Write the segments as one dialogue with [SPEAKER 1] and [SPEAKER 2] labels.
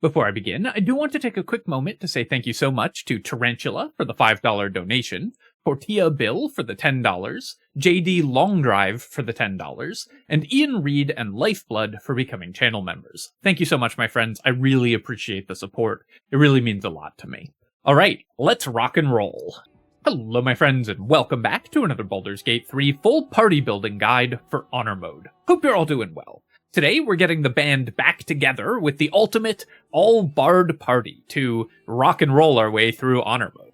[SPEAKER 1] Before I begin, I do want to take a quick moment to say thank you so much to Tarantula for the $5 donation, Tortilla Bill for the $10, JD Long Drive for the $10, and Ian Reed and Lifeblood for becoming channel members. Thank you so much, my friends. I really appreciate the support. It really means a lot to me. Alright, let's rock and roll. Hello, my friends, and welcome back to another Baldur's Gate 3 full party building guide for Honor Mode. Hope you're all doing well. Today, we're getting the band back together with the ultimate all-bard party to rock and roll our way through Honor Mode.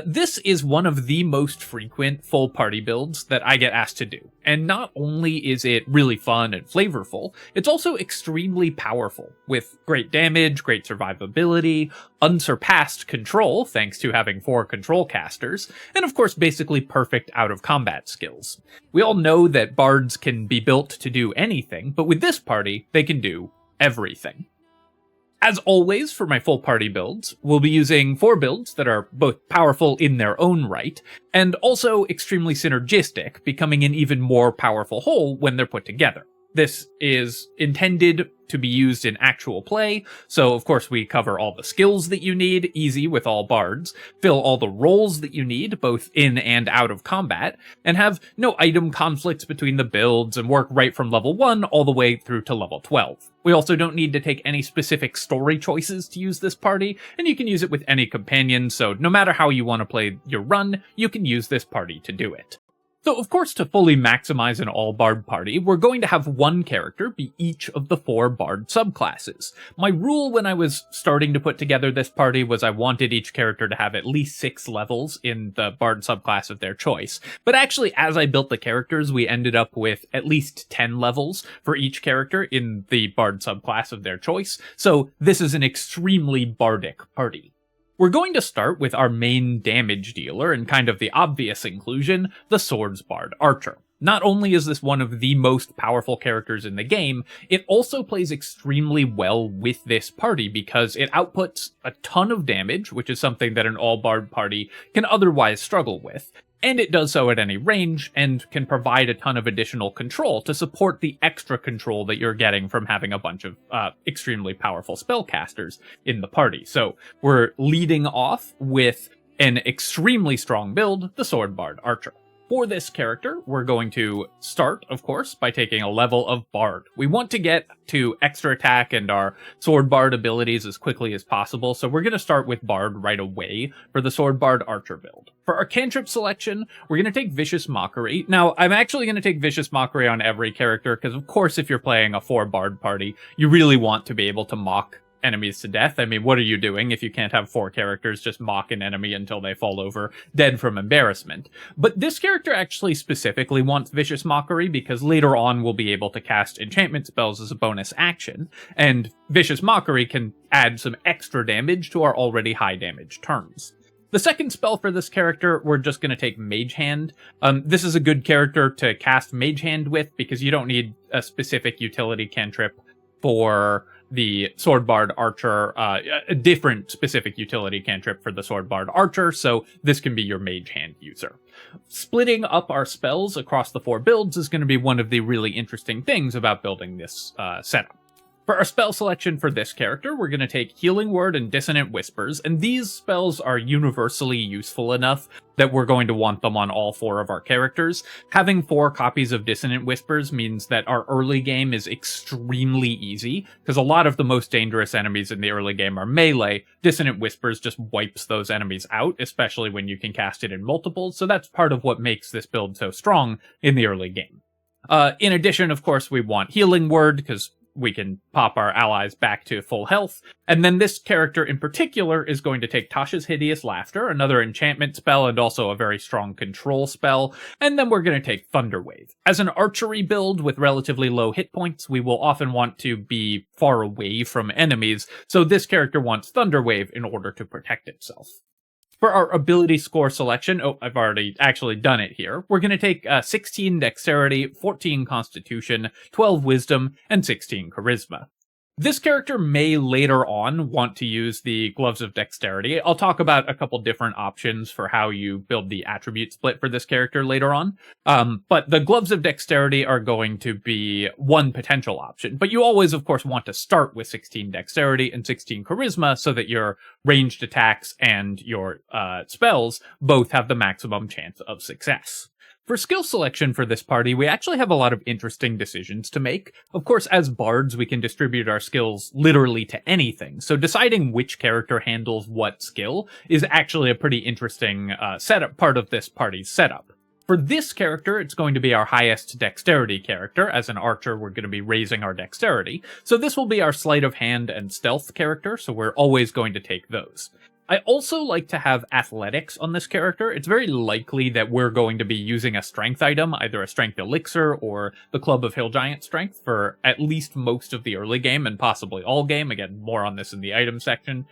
[SPEAKER 1] This is one of the most frequent full party builds that I get asked to do, and not only is it really fun and flavorful, it's also extremely powerful, with great damage, great survivability, unsurpassed control thanks to having 4 control casters, and of course basically perfect out-of-combat skills. We all know that bards can be built to do anything, but with this party, they can do everything. As always, for my full party builds, we'll be using 4 builds that are both powerful in their own right, and also extremely synergistic, becoming an even more powerful whole when they're put together. This is intended to be used in actual play, so of course we cover all the skills that you need, easy with all bards, fill all the roles that you need, both in and out of combat, and have no item conflicts between the builds, and work right from level 1 all the way through to level 12. We also don't need to take any specific story choices to use this party, and you can use it with any companion, so no matter how you want to play your run, you can use this party to do it. So, of course, to fully maximize an all-bard party, we're going to have one character be each of the 4 bard subclasses. My rule when I was starting to put together this party was I wanted each character to have at least 6 levels in the bard subclass of their choice. But actually, as I built the characters, we ended up with at least 10 levels for each character in the bard subclass of their choice, so this is an extremely bardic party. We're going to start with our main damage dealer and kind of the obvious inclusion, the Swords Bard Archer. Not only is this one of the most powerful characters in the game, it also plays extremely well with this party because it outputs a ton of damage, which is something that an all-bard party can otherwise struggle with. And it does so at any range, and can provide a ton of additional control to support the extra control that you're getting from having a bunch of extremely powerful spellcasters in the party. So we're leading off with an extremely strong build, the Sword Bard Archer. For this character, we're going to start, of course, by taking a level of Bard. We want to get to extra attack and our Sword Bard abilities as quickly as possible, so we're going to start with Bard right away for the Sword Bard Archer build. For our cantrip selection, we're going to take Vicious Mockery. Now, I'm actually going to take Vicious Mockery on every character, because of course if you're playing a 4 Bard party, you really want to be able to mock enemies to death. I mean, what are you doing if you can't have 4 characters just mock an enemy until they fall over dead from embarrassment? But this character actually specifically wants Vicious Mockery because later on we'll be able to cast enchantment spells as a bonus action, and Vicious Mockery can add some extra damage to our already high damage turns. The second spell for this character, we're just going to take Mage Hand. This is a good character to cast Mage Hand with because you don't need a specific utility cantrip for the Sword Bard Archer, a different specific utility cantrip for the Sword Bard Archer, so this can be your Mage Hand user. Splitting up our spells across the 4 builds is going to be one of the really interesting things about building this setup. For our spell selection for this character, we're going to take Healing Word and Dissonant Whispers, and these spells are universally useful enough that we're going to want them on all 4 of our characters. Having 4 copies of Dissonant Whispers means that our early game is extremely easy, because a lot of the most dangerous enemies in the early game are melee. Dissonant Whispers just wipes those enemies out, especially when you can cast it in multiples, so that's part of what makes this build so strong in the early game. In addition, of course, we want Healing Word, because we can pop our allies back to full health. And then this character in particular is going to take Tasha's Hideous Laughter, another enchantment spell and also a very strong control spell. And then we're going to take Thunder Wave. As an archery build with relatively low hit points, we will often want to be far away from enemies, so this character wants Thunder Wave in order to protect itself. For our ability score selection, I've already actually done it here, we're going to take 16 Dexterity, 14 Constitution, 12 Wisdom, and 16 Charisma. This character may later on want to use the Gloves of Dexterity. I'll talk about a couple different options for how you build the attribute split for this character later on. But the Gloves of Dexterity are going to be one potential option. But you always, of course, want to start with 16 Dexterity and 16 Charisma so that your ranged attacks and your spells both have the maximum chance of success. For skill selection for this party, we actually have a lot of interesting decisions to make. Of course, as bards, we can distribute our skills literally to anything, so deciding which character handles what skill is actually a pretty interesting part of this party's setup. For this character, it's going to be our highest dexterity character. As an archer, we're going to be raising our dexterity, so this will be our sleight of hand and stealth character, so we're always going to take those. I also like to have athletics on this character. It's very likely that we're going to be using a strength item, either a strength elixir or the Club of Hill Giant strength for at least most of the early game and possibly all game. Again, more on this in the item section.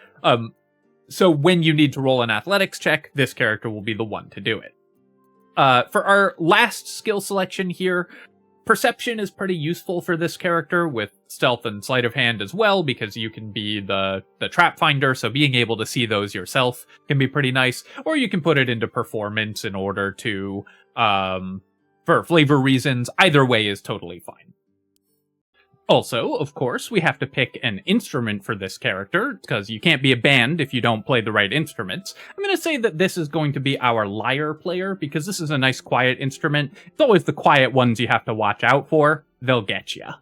[SPEAKER 1] So when you need to roll an athletics check, this character will be the one to do it. For our last skill selection here, Perception is pretty useful for this character, with stealth and sleight of hand as well, because you can be the trap finder, so being able to see those yourself can be pretty nice. Or you can put it into performance in order to, for flavor reasons. Either way is totally fine. Also, of course, we have to pick an instrument for this character, because you can't be a band if you don't play the right instruments. I'm going to say that this is going to be our lyre player, because this is a nice quiet instrument. It's always the quiet ones you have to watch out for. They'll get ya.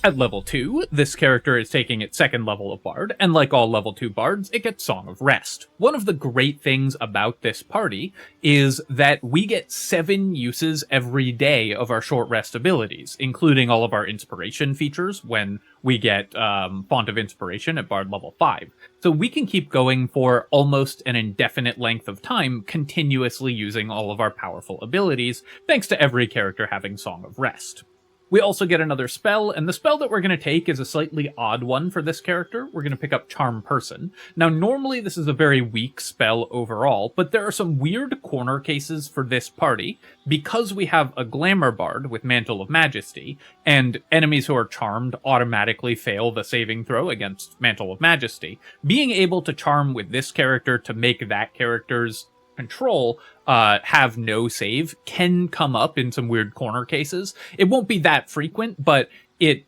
[SPEAKER 1] At level 2, this character is taking its second level of Bard, and like all level 2 Bards, it gets Song of Rest. One of the great things about this party is that we get 7 uses every day of our short rest abilities, including all of our inspiration features when we get Font of Inspiration at Bard level 5. So we can keep going for almost an indefinite length of time, continuously using all of our powerful abilities, thanks to every character having Song of Rest. We also get another spell, and the spell that we're going to take is a slightly odd one for this character. We're going to pick up Charm Person. Now, normally this is a very weak spell overall, but there are some weird corner cases for this party. Because we have a Glamour Bard with Mantle of Majesty, and enemies who are charmed automatically fail the saving throw against Mantle of Majesty, being able to charm with this character to make that character's control have no save can come up in some weird corner cases. It won't be that frequent, but it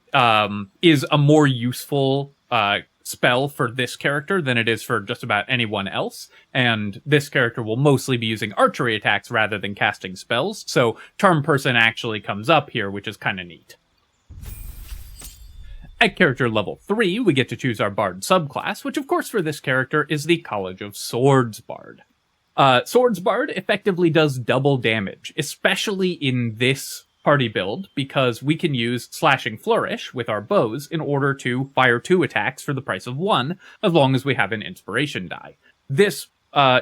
[SPEAKER 1] is a more useful spell for this character than it is for just about anyone else, and this character will mostly be using archery attacks rather than casting spells, so Charm Person actually comes up here, which is kind of neat. At character level 3, we get to choose our Bard subclass, which of course for this character is the College of Swords Bard. Swords Bard effectively does double damage, especially in this party build, because we can use Slashing Flourish with our bows in order to fire 2 attacks for the price of 1, as long as we have an inspiration die. This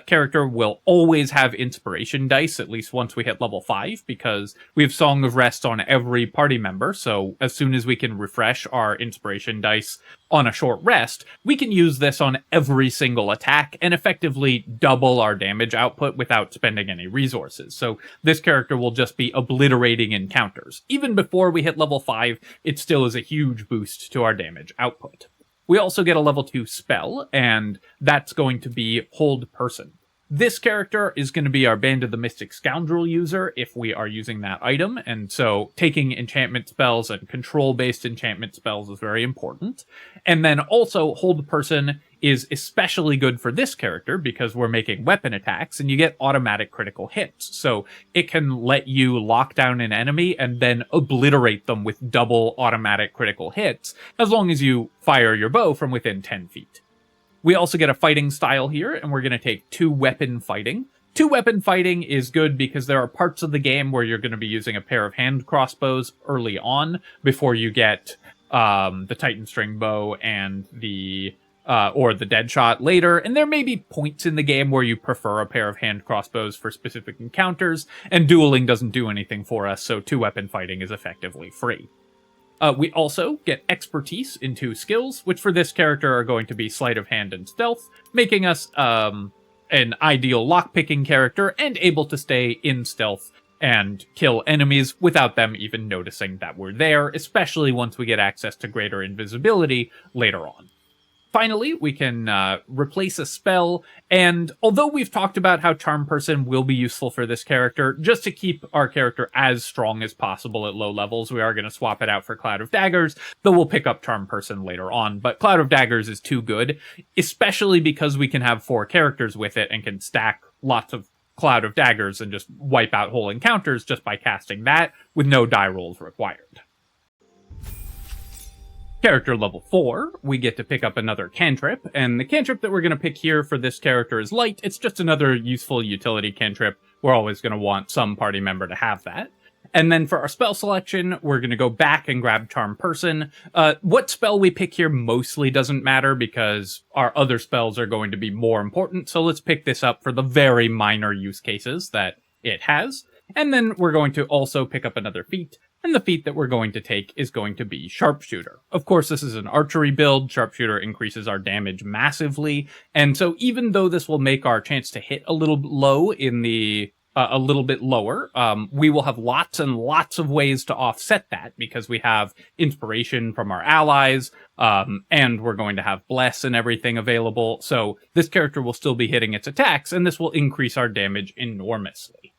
[SPEAKER 1] character will always have inspiration dice, at least once we hit level 5, because we have Song of Rest on every party member, so as soon as we can refresh our inspiration dice on a short rest, we can use this on every single attack and effectively double our damage output without spending any resources. So this character will just be obliterating encounters. Even before we hit level 5, it still is a huge boost to our damage output. We also get a level 2 spell, and that's going to be Hold Person. This character is going to be our Band of the Mystic Scoundrel user if we are using that item, and so taking enchantment spells and control-based enchantment spells is very important. And then also, Hold Person is especially good for this character because we're making weapon attacks, and you get automatic critical hits. So it can let you lock down an enemy and then obliterate them with double automatic critical hits, as long as you fire your bow from within 10 feet. We also get a fighting style here, and we're going to take 2-weapon fighting. 2-weapon fighting is good because there are parts of the game where you're going to be using a pair of hand crossbows early on before you get the Titan String Bow and the Deadshot later, and there may be points in the game where you prefer a pair of hand crossbows for specific encounters, and dueling doesn't do anything for us, so 2-weapon fighting is effectively free. We also get expertise in 2 skills, which for this character are going to be Sleight of Hand and Stealth, making us an ideal lockpicking character and able to stay in stealth and kill enemies without them even noticing that we're there, especially once we get access to greater invisibility later on. Finally, we can replace a spell, and although we've talked about how Charm Person will be useful for this character, just to keep our character as strong as possible at low levels, we are going to swap it out for Cloud of Daggers, though we'll pick up Charm Person later on. But Cloud of Daggers is too good, especially because we can have 4 characters with it and can stack lots of Cloud of Daggers and just wipe out whole encounters just by casting that with no die rolls required. Character level 4, we get to pick up another cantrip, and the cantrip that we're going to pick here for this character is Light. It's just another useful utility cantrip. We're always going to want some party member to have that. And then for our spell selection, we're going to go back and grab Charm Person. What spell we pick here mostly doesn't matter because our other spells are going to be more important, so let's pick this up for the very minor use cases that it has. And then we're going to also pick up another feat. And the feat that we're going to take is going to be Sharpshooter. Of course, this is an archery build. Sharpshooter increases our damage massively. And so even though this will make our chance to hit a little low in the a little bit lower, we will have lots and lots of ways to offset that because we have inspiration from our allies, and we're going to have Bless and everything available. So this character will still be hitting its attacks, and this will increase our damage enormously.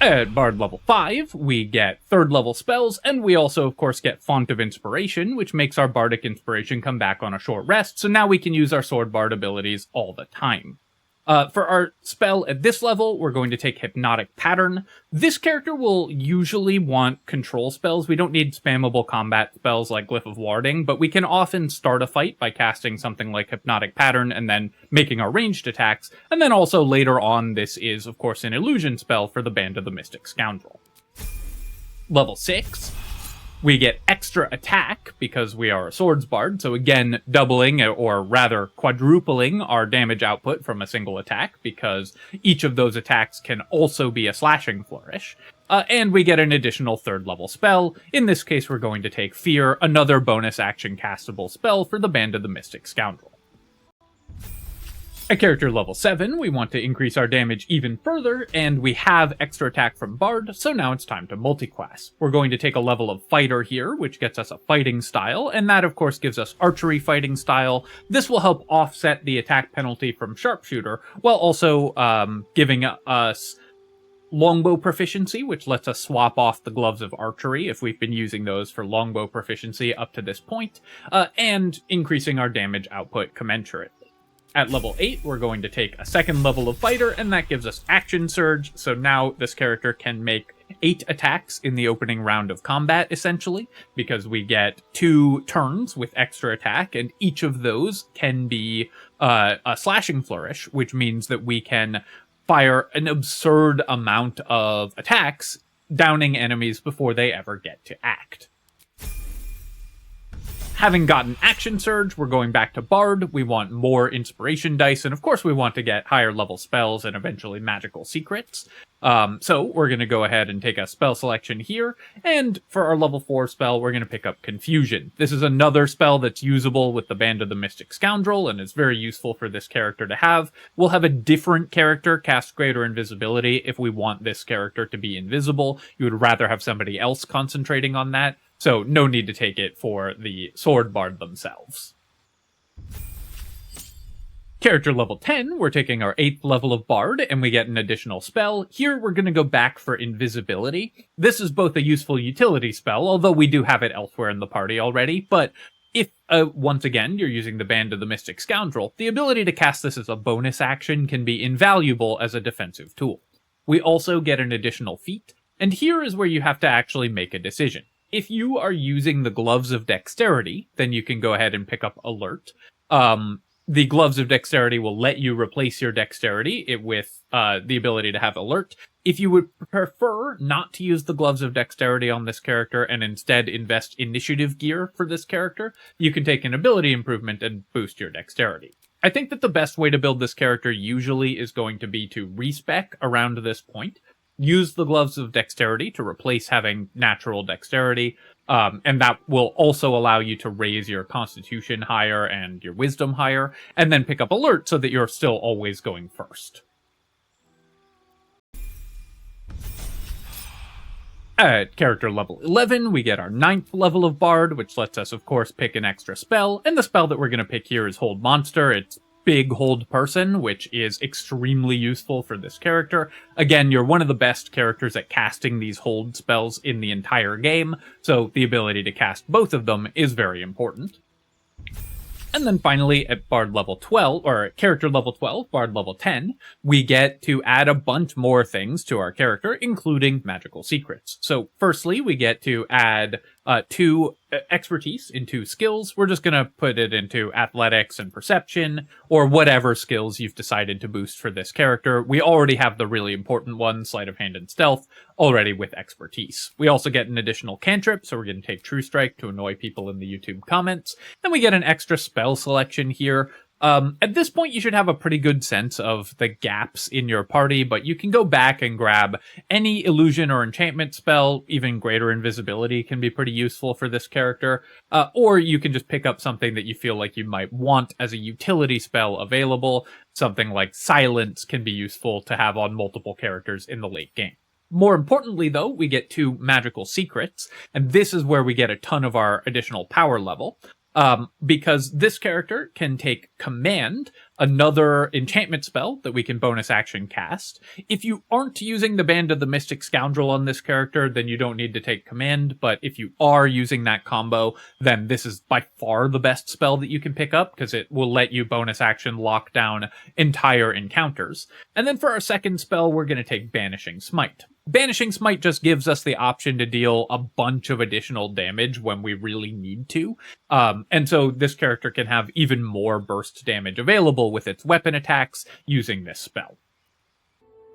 [SPEAKER 1] At Bard level 5, we get 3rd level spells, and we also, of course, get Font of Inspiration, which makes our Bardic Inspiration come back on a short rest, so now we can use our Sword Bard abilities all the time. For our spell at this level, we're going to take Hypnotic Pattern. This character will usually want control spells. We don't need spammable combat spells like Glyph of Warding, but we can often start a fight by casting something like Hypnotic Pattern and then making our ranged attacks. And then also later on, this is, of course, an illusion spell for the Band of the Mystic Scoundrel. Level 6. We get extra attack because we are a swords bard, so again, doubling or rather quadrupling our damage output from a single attack because each of those attacks can also be a slashing flourish. And we get an additional 3rd level spell. In this case, we're going to take Fear, another bonus action castable spell for the Band of the Mystic Scoundrel. At character level 7, we want to increase our damage even further, and we have extra attack from Bard, so now it's time to multiclass. We're going to take a level of Fighter here, which gets us a fighting style, and that of course gives us archery fighting style. This will help offset the attack penalty from Sharpshooter, while also giving us longbow proficiency, which lets us swap off the gloves of archery if we've been using those for longbow proficiency up to this point, and increasing our damage output commensurately. At level 8, we're going to take a 2nd level of Fighter, and that gives us Action Surge, so now this character can make 8 attacks in the opening round of combat, essentially, because we get 2 turns with extra attack, and each of those can be a slashing flourish, which means that we can fire an absurd amount of attacks, downing enemies before they ever get to act. Having gotten Action Surge, we're going back to Bard. We want more inspiration dice, and of course we want to get higher level spells and eventually magical secrets. So we're going to go ahead and take a spell selection here, and for our level 4 spell, we're going to pick up Confusion. This is another spell that's usable with the Band of the Mystic Scoundrel, and is very useful for this character to have. We'll have a different character cast Greater Invisibility if we want this character to be invisible. You would rather have somebody else concentrating on that. So no need to take it for the Sword Bard themselves. Character level 10, we're taking our 8th level of Bard, and we get an additional spell. Here we're going to go back for Invisibility. This is both a useful utility spell, although we do have it elsewhere in the party already, but if, once again, you're using the Band of the Mystic Scoundrel, the ability to cast this as a bonus action can be invaluable as a defensive tool. We also get an additional feat, and here is where you have to actually make a decision. If you are using the Gloves of Dexterity, then you can go ahead and pick up Alert. The Gloves of Dexterity will let you replace your Dexterity with the ability to have Alert. If you would prefer not to use the Gloves of Dexterity on this character and instead invest Initiative gear for this character, you can take an ability improvement and boost your Dexterity. I think that the best way to build this character usually is going to be to respec around this point. Use the Gloves of Dexterity to replace having natural dexterity, and that will also allow you to raise your Constitution higher and your Wisdom higher, and then pick up Alert so that you're still always going first. At character level 11, we get our 9th level of Bard, which lets us, of course, pick an extra spell, and the spell that we're going to pick here is Hold Monster. It's Big Hold Person, which is extremely useful for this character. Again, you're one of the best characters at casting these hold spells in the entire game, so the ability to cast both of them is very important. And then finally, at Bard level 12, or at character level 12, Bard level 10, we get to add a bunch more things to our character, including magical secrets. So firstly, we get to add 2 expertise into skills. We're just going to put it into athletics and perception, or whatever skills you've decided to boost for this character. We already have the really important one, sleight of hand and stealth, already with expertise. We also get an additional cantrip, so we're going to take True Strike to annoy people in the YouTube comments. Then we get an extra spell selection here. At this point, you should have a pretty good sense of the gaps in your party, but you can go back and grab any illusion or enchantment spell. Even greater invisibility can be pretty useful for this character, or you can just pick up something that you feel like you might want as a utility spell available. Something like Silence can be useful to have on multiple characters in the late game. More importantly, though, we get 2 magical secrets, and this is where we get a ton of our additional power level. Because this character can take Command, another enchantment spell that we can bonus action cast. If you aren't using the Band of the Mystic Scoundrel on this character, then you don't need to take Command, but if you are using that combo, then this is by far the best spell that you can pick up, because it will let you bonus action lock down entire encounters. And then for our second spell, we're going to take Banishing Smite. Banishing Smite just gives us the option to deal a bunch of additional damage when we really need to. And so this character can have even more burst damage available with its weapon attacks using this spell.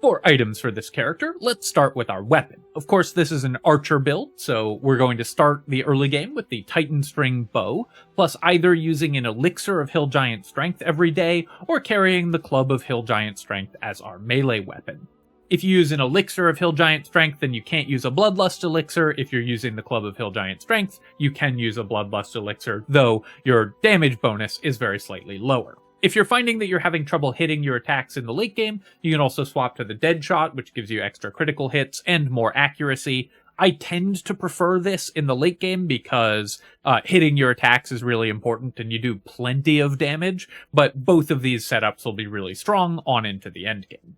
[SPEAKER 1] For items for this character, let's start with our weapon. Of course, this is an archer build, so we're going to start the early game with the Titan String Bow, plus either using an Elixir of Hill Giant Strength every day, or carrying the Club of Hill Giant Strength as our melee weapon. If you use an Elixir of Hill Giant Strength, then you can't use a Bloodlust Elixir. If you're using the Club of Hill Giant Strength, you can use a Bloodlust Elixir, though your damage bonus is very slightly lower. If you're finding that you're having trouble hitting your attacks in the late game, you can also swap to the Dead Shot, which gives you extra critical hits and more accuracy. I tend to prefer this in the late game because hitting your attacks is really important and you do plenty of damage, but both of these setups will be really strong on into the end game.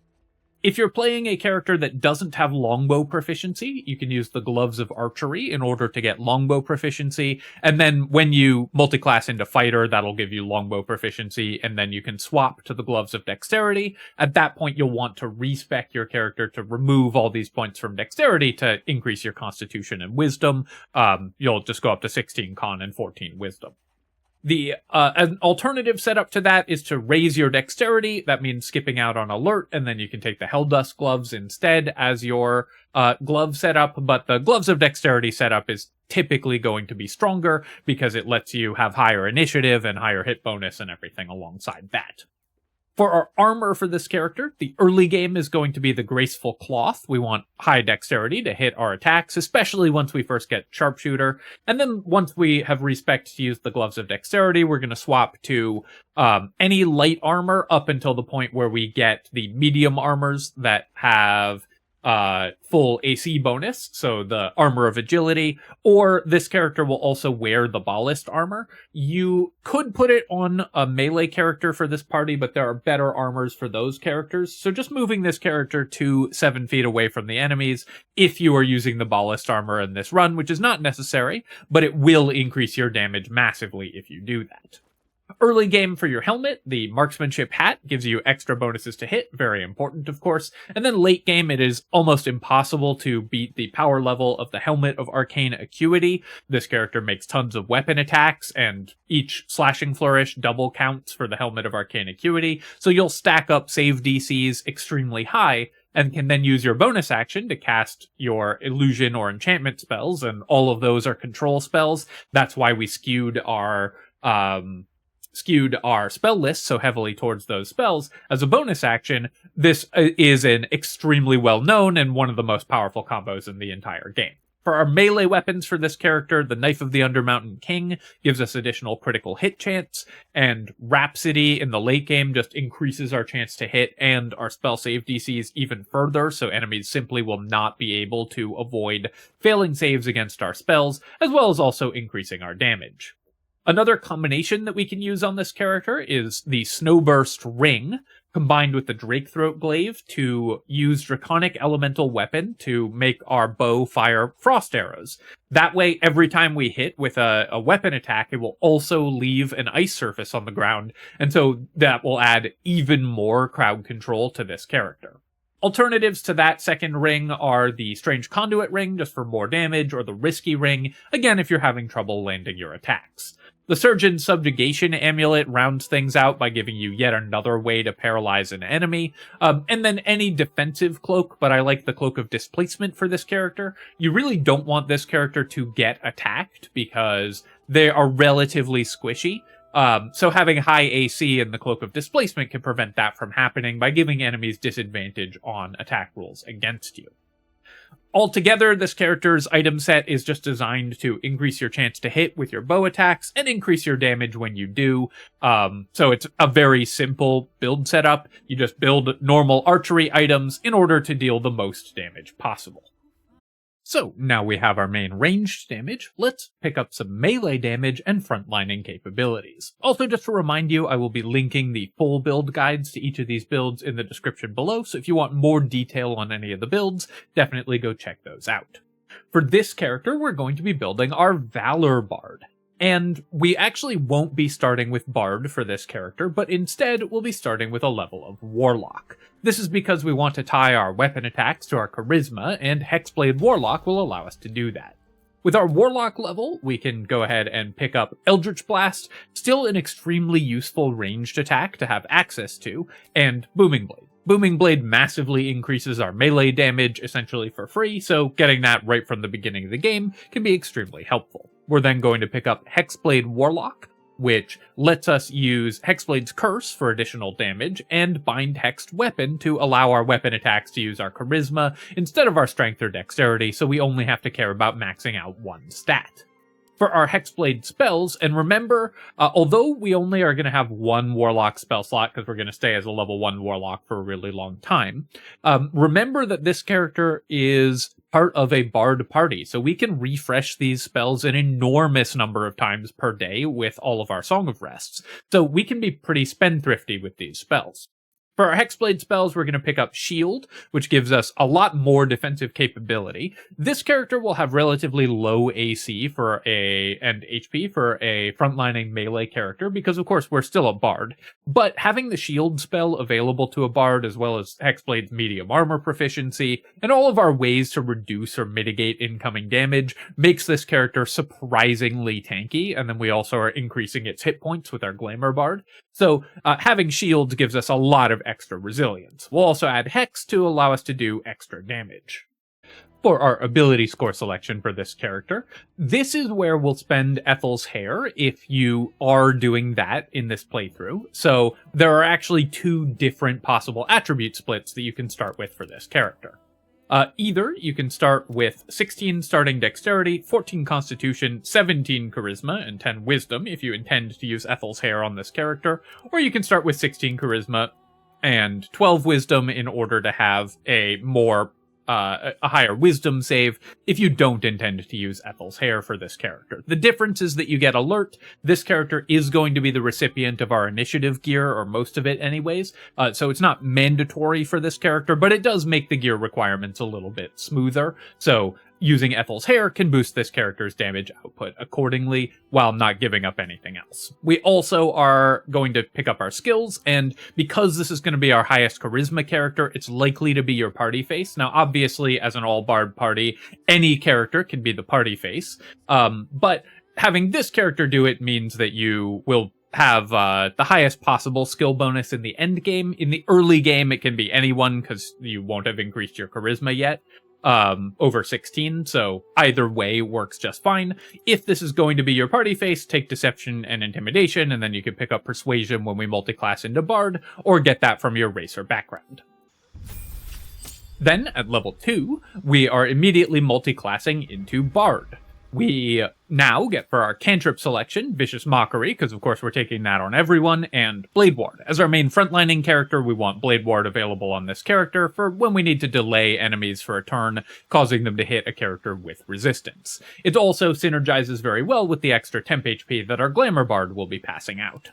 [SPEAKER 1] If you're playing a character that doesn't have longbow proficiency, you can use the Gloves of Archery in order to get longbow proficiency, and then when you multiclass into Fighter, that'll give you longbow proficiency, and then you can swap to the Gloves of Dexterity. At that point, you'll want to respec your character to remove all these points from Dexterity to increase your Constitution and Wisdom. You'll just go up to 16 Con and 14 Wisdom. An alternative setup to that is to raise your dexterity. That means skipping out on alert, and then you can take the Helldust gloves instead as your glove setup, but the Gloves of Dexterity setup is typically going to be stronger because it lets you have higher initiative and higher hit bonus and everything alongside that. For our armor for this character, the early game is going to be the Graceful Cloth. We want high dexterity to hit our attacks, especially once we first get Sharpshooter. And then once we have respect to use the Gloves of Dexterity, we're going to swap to any light armor up until the point where we get the medium armors that have full AC bonus, so the Armor of Agility, or this character will also wear the Ballast armor. You could put it on a melee character for this party, but there are better armors for those characters, so just moving this character to 7 feet away from the enemies if you are using the Ballast armor in this run, which is not necessary, but it will increase your damage massively if you do that. Early game for your helmet, the Marksmanship Hat gives you extra bonuses to hit, very important of course, and then late game it is almost impossible to beat the power level of the Helmet of Arcane Acuity. This character makes tons of weapon attacks, and each Slashing Flourish double counts for the Helmet of Arcane Acuity, so you'll stack up save DCs extremely high, and can then use your bonus action to cast your illusion or enchantment spells, and all of those are control spells. That's why we skewed our spell list so heavily towards those spells. As a bonus action, this is an extremely well-known and one of the most powerful combos in the entire game. For our melee weapons for this character, the Knife of the Undermountain King gives us additional critical hit chance, and Rhapsody in the late game just increases our chance to hit and our spell save DCs even further, so enemies simply will not be able to avoid failing saves against our spells, as well as also increasing our damage. Another combination that we can use on this character is the Snowburst Ring, combined with the Drakethroat Glaive to use Draconic Elemental Weapon to make our bow fire frost arrows. That way, every time we hit with a weapon attack, it will also leave an ice surface on the ground, and so that will add even more crowd control to this character. Alternatives to that second ring are the Strange Conduit Ring, just for more damage, or the Risky Ring, again if you're having trouble landing your attacks. The Surgeon Subjugation Amulet rounds things out by giving you yet another way to paralyze an enemy, and then any defensive cloak, but I like the Cloak of Displacement for this character. You really don't want this character to get attacked because they are relatively squishy, so having high AC in the Cloak of Displacement can prevent that from happening by giving enemies disadvantage on attack rolls against you. Altogether, this character's item set is just designed to increase your chance to hit with your bow attacks and increase your damage when you do. So it's a very simple build setup. You just build normal archery items in order to deal the most damage possible. So now we have our main ranged damage, let's pick up some melee damage and frontlining capabilities. Also, just to remind you, I will be linking the full build guides to each of these builds in the description below, so if you want more detail on any of the builds, definitely go check those out. For this character, we're going to be building our Valour Bard. And we actually won't be starting with Bard for this character, but instead we'll be starting with a level of Warlock. This is because we want to tie our weapon attacks to our charisma, and Hexblade Warlock will allow us to do that. With our Warlock level, we can go ahead and pick up Eldritch Blast, still an extremely useful ranged attack to have access to, and Booming Blade. Booming Blade massively increases our melee damage essentially for free, so getting that right from the beginning of the game can be extremely helpful. We're then going to pick up Hexblade Warlock, which lets us use Hexblade's Curse for additional damage, and Bind Hexed Weapon to allow our weapon attacks to use our charisma instead of our strength or dexterity, so we only have to care about maxing out one stat. For our Hexblade spells, and remember, although we only are going to have one Warlock spell slot, because we're going to stay as a level 1 Warlock for a really long time, remember that this character is part of a Bard party, so we can refresh these spells an enormous number of times per day with all of our Song of Rests, so we can be pretty spendthrifty with these spells. For our Hexblade spells, we're going to pick up Shield, which gives us a lot more defensive capability. This character will have relatively low AC and HP for a frontlining melee character, because of course we're still a Bard. But having the Shield spell available to a Bard, as well as Hexblade's medium armor proficiency, and all of our ways to reduce or mitigate incoming damage, makes this character surprisingly tanky, and then we also are increasing its hit points with our Glamour Bard. So having shields gives us a lot of extra resilience. We'll also add Hex to allow us to do extra damage. For our ability score selection for this character, this is where we'll spend Ethel's Hair if you are doing that in this playthrough. So there are actually two different possible attribute splits that you can start with for this character. Either you can start with 16 starting dexterity, 14 constitution, 17 charisma, and 10 wisdom if you intend to use Ethel's Hair on this character, or you can start with 16 charisma and 12 wisdom in order to have a higher wisdom save if you don't intend to use Ethel's Hair for this character. The difference is that you get alert. This character is going to be the recipient of our initiative gear, or most of it anyways, so it's not mandatory for this character, but it does make the gear requirements a little bit smoother, so using Ethel's Hair can boost this character's damage output accordingly, while not giving up anything else. We also are going to pick up our skills, and because this is going to be our highest charisma character, it's likely to be your party face. Now, obviously, as an all-bard party, any character can be the party face, but having this character do it means that you will have the highest possible skill bonus in the end game. In the early game, it can be anyone, because you won't have increased your charisma yet. Over 16, so either way works just fine. If this is going to be your party face, take Deception and Intimidation, and then you can pick up Persuasion when we multiclass into Bard, or get that from your racer background. Then, at level 2, we are immediately multi-classing into Bard. We now get for our cantrip selection, Vicious Mockery, because of course we're taking that on everyone, and Blade Ward. As our main frontlining character, we want Blade Ward available on this character for when we need to delay enemies for a turn, causing them to hit a character with resistance. It also synergizes very well with the extra temp HP that our Glamour Bard will be passing out.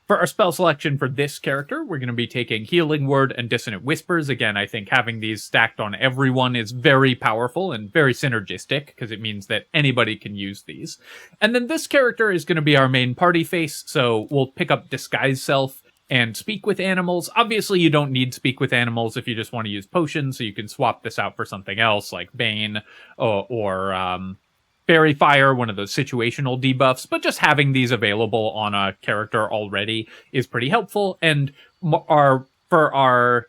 [SPEAKER 1] For our spell selection for this character, we're going to be taking Healing Word and Dissonant Whispers. Again, I think having these stacked on everyone is very powerful and very synergistic, because it means that anybody can use these. And then this character is going to be our main party face, so we'll pick up Disguise Self and Speak with Animals. Obviously, you don't need Speak with Animals if you just want to use potions, so you can swap this out for something else, like Bane or Fairy Fire, one of those situational debuffs, but just having these available on a character already is pretty helpful. And for our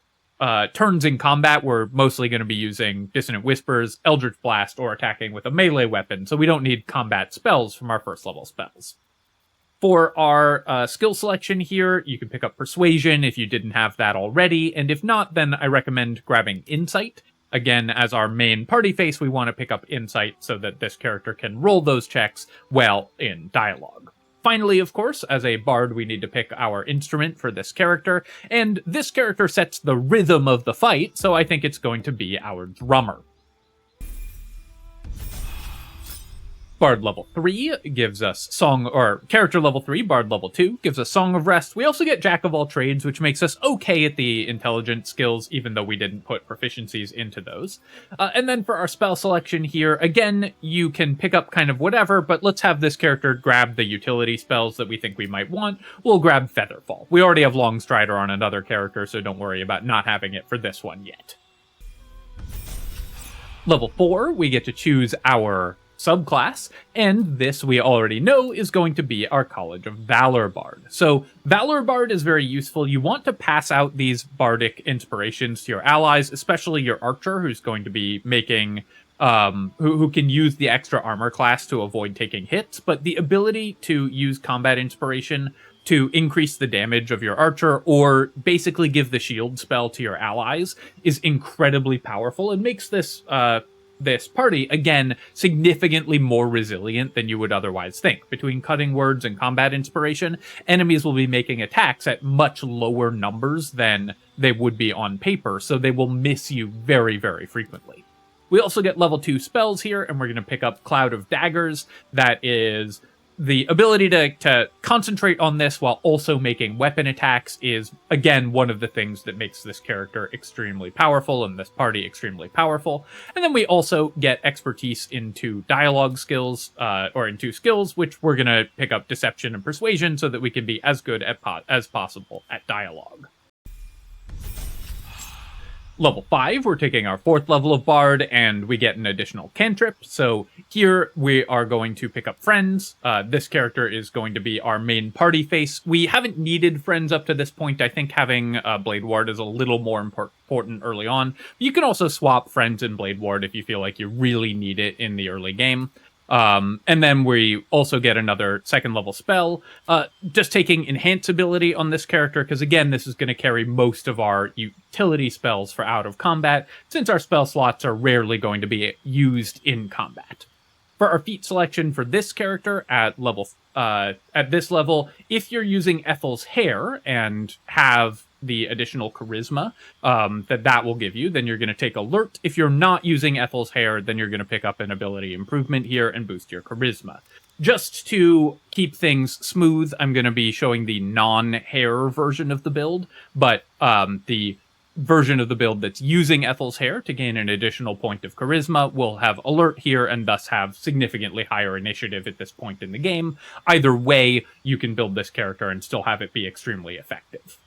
[SPEAKER 1] turns in combat, we're mostly going to be using Dissonant Whispers, Eldritch Blast, or attacking with a melee weapon, so we don't need combat spells from our first level spells. For our skill selection here, you can pick up Persuasion if you didn't have that already, and if not, then I recommend grabbing Insight. Again, as our main party face, we want to pick up Insight so that this character can roll those checks well in dialogue. Finally, of course, as a bard, we need to pick our instrument for this character, and this character sets the rhythm of the fight, so I think it's going to be our drummer. Bard level 3 gives us character level 3, Bard level 2 gives us Song of Rest. We also get Jack of all trades, which makes us okay at the intelligence skills, even though we didn't put proficiencies into those. And then for our spell selection here, again, you can pick up kind of whatever, but let's have this character grab the utility spells that we think we might want. We'll grab Featherfall. We already have Long Strider on another character, so don't worry about not having it for this one yet. Level 4, we get to choose our subclass, and this we already know is going to be our College of Valour Bard. So Valour Bard is very useful. You want to pass out these bardic inspirations to your allies, especially your archer, who's going to be making who can use the extra armor class to avoid taking hits, but the ability to use combat inspiration to increase the damage of your archer or basically give the shield spell to your allies is incredibly powerful and makes this party, again, significantly more resilient than you would otherwise think. Between Cutting Words and Combat Inspiration, enemies will be making attacks at much lower numbers than they would be on paper, so they will miss you very, very frequently. We also get level 2 spells here, and we're going to pick up Cloud of Daggers. That is the ability to concentrate on this while also making weapon attacks is, again, one of the things that makes this character extremely powerful and this party extremely powerful. And then we also get expertise into dialogue skills, or into skills, which we're going to pick up Deception and Persuasion so that we can be as good as possible at dialogue. Level 5, we're taking our 4th level of Bard, and we get an additional cantrip. So here we are going to pick up Friends. This character is going to be our main party face. We haven't needed Friends up to this point. I think having Blade Ward is a little more important early on. You can also swap Friends and Blade Ward if you feel like you really need it in the early game. And then we also get another 2nd level spell, just taking Enhance ability on this character, because again, this is going to carry most of our utility spells for out of combat, since our spell slots are rarely going to be used in combat. For our feat selection for this character at this level, if you're using Ethel's Hair and have the additional charisma that will give you, then you're going to take Alert. If you're not using Ethel's Hair, then you're going to pick up an ability improvement here and boost your charisma. Just to keep things smooth, I'm going to be showing the non-hair version of the build, but the version of the build that's using Ethel's Hair to gain an additional point of charisma will have Alert here and thus have significantly higher initiative at this point in the game. Either way, you can build this character and still have it be extremely effective.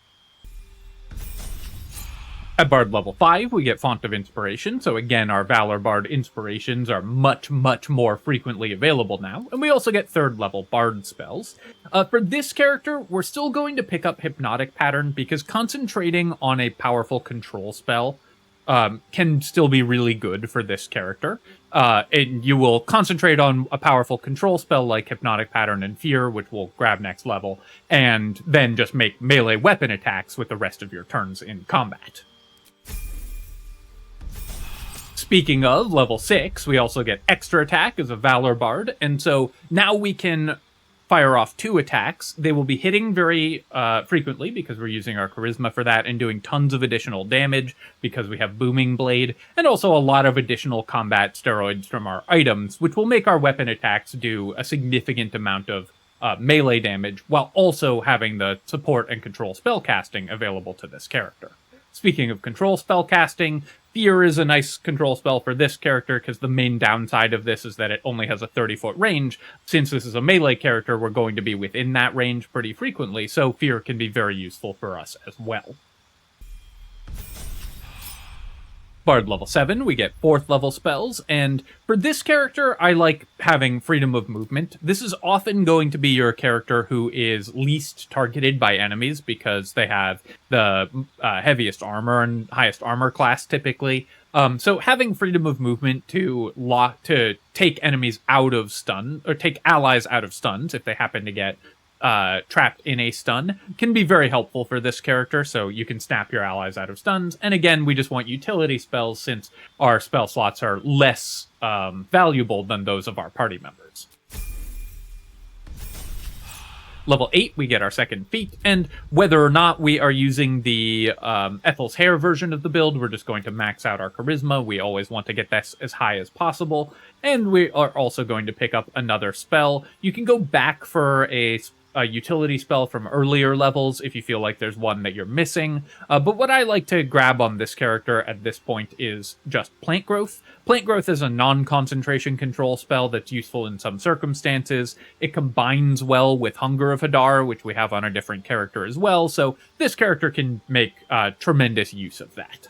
[SPEAKER 1] At Bard level 5, we get Font of Inspiration, so again, our Valor Bard inspirations are much, much more frequently available now, and we also get 3rd level Bard spells. For this character, we're still going to pick up Hypnotic Pattern, because concentrating on a powerful control spell can still be really good for this character. And you will concentrate on a powerful control spell like Hypnotic Pattern and Fear, which we'll grab next level, and then just make melee weapon attacks with the rest of your turns in combat. Speaking of level 6, we also get extra attack as a Valour Bard, and so now we can fire off 2 attacks. They will be hitting very frequently because we're using our charisma for that, and doing tons of additional damage because we have Booming Blade, and also a lot of additional combat steroids from our items, which will make our weapon attacks do a significant amount of melee damage, while also having the support and control spellcasting available to this character. Speaking of control spellcasting, Fear is a nice control spell for this character because the main downside of this is that it only has a 30-foot range. Since this is a melee character, we're going to be within that range pretty frequently, so Fear can be very useful for us as well. Bard level 7, we get 4th level spells, and for this character, I like having freedom of movement. This is often going to be your character who is least targeted by enemies because they have the heaviest armor and highest armor class typically. So having freedom of movement to take enemies out of stun, or take allies out of stuns if they happen to get trapped in a stun, can be very helpful for this character, so you can snap your allies out of stuns. And again, we just want utility spells since our spell slots are less valuable than those of our party members. Level 8, we get our second feat, and whether or not we are using the Ethel's Hair version of the build, we're just going to max out our charisma. We always want to get this as high as possible, and we are also going to pick up another spell. You can go back for a utility spell from earlier levels if you feel like there's one that you're missing. But what I like to grab on this character at this point is just Plant Growth. Plant Growth is a non-concentration control spell that's useful in some circumstances. It combines well with Hunger of Hadar, which we have on a different character as well, so this character can make tremendous use of that.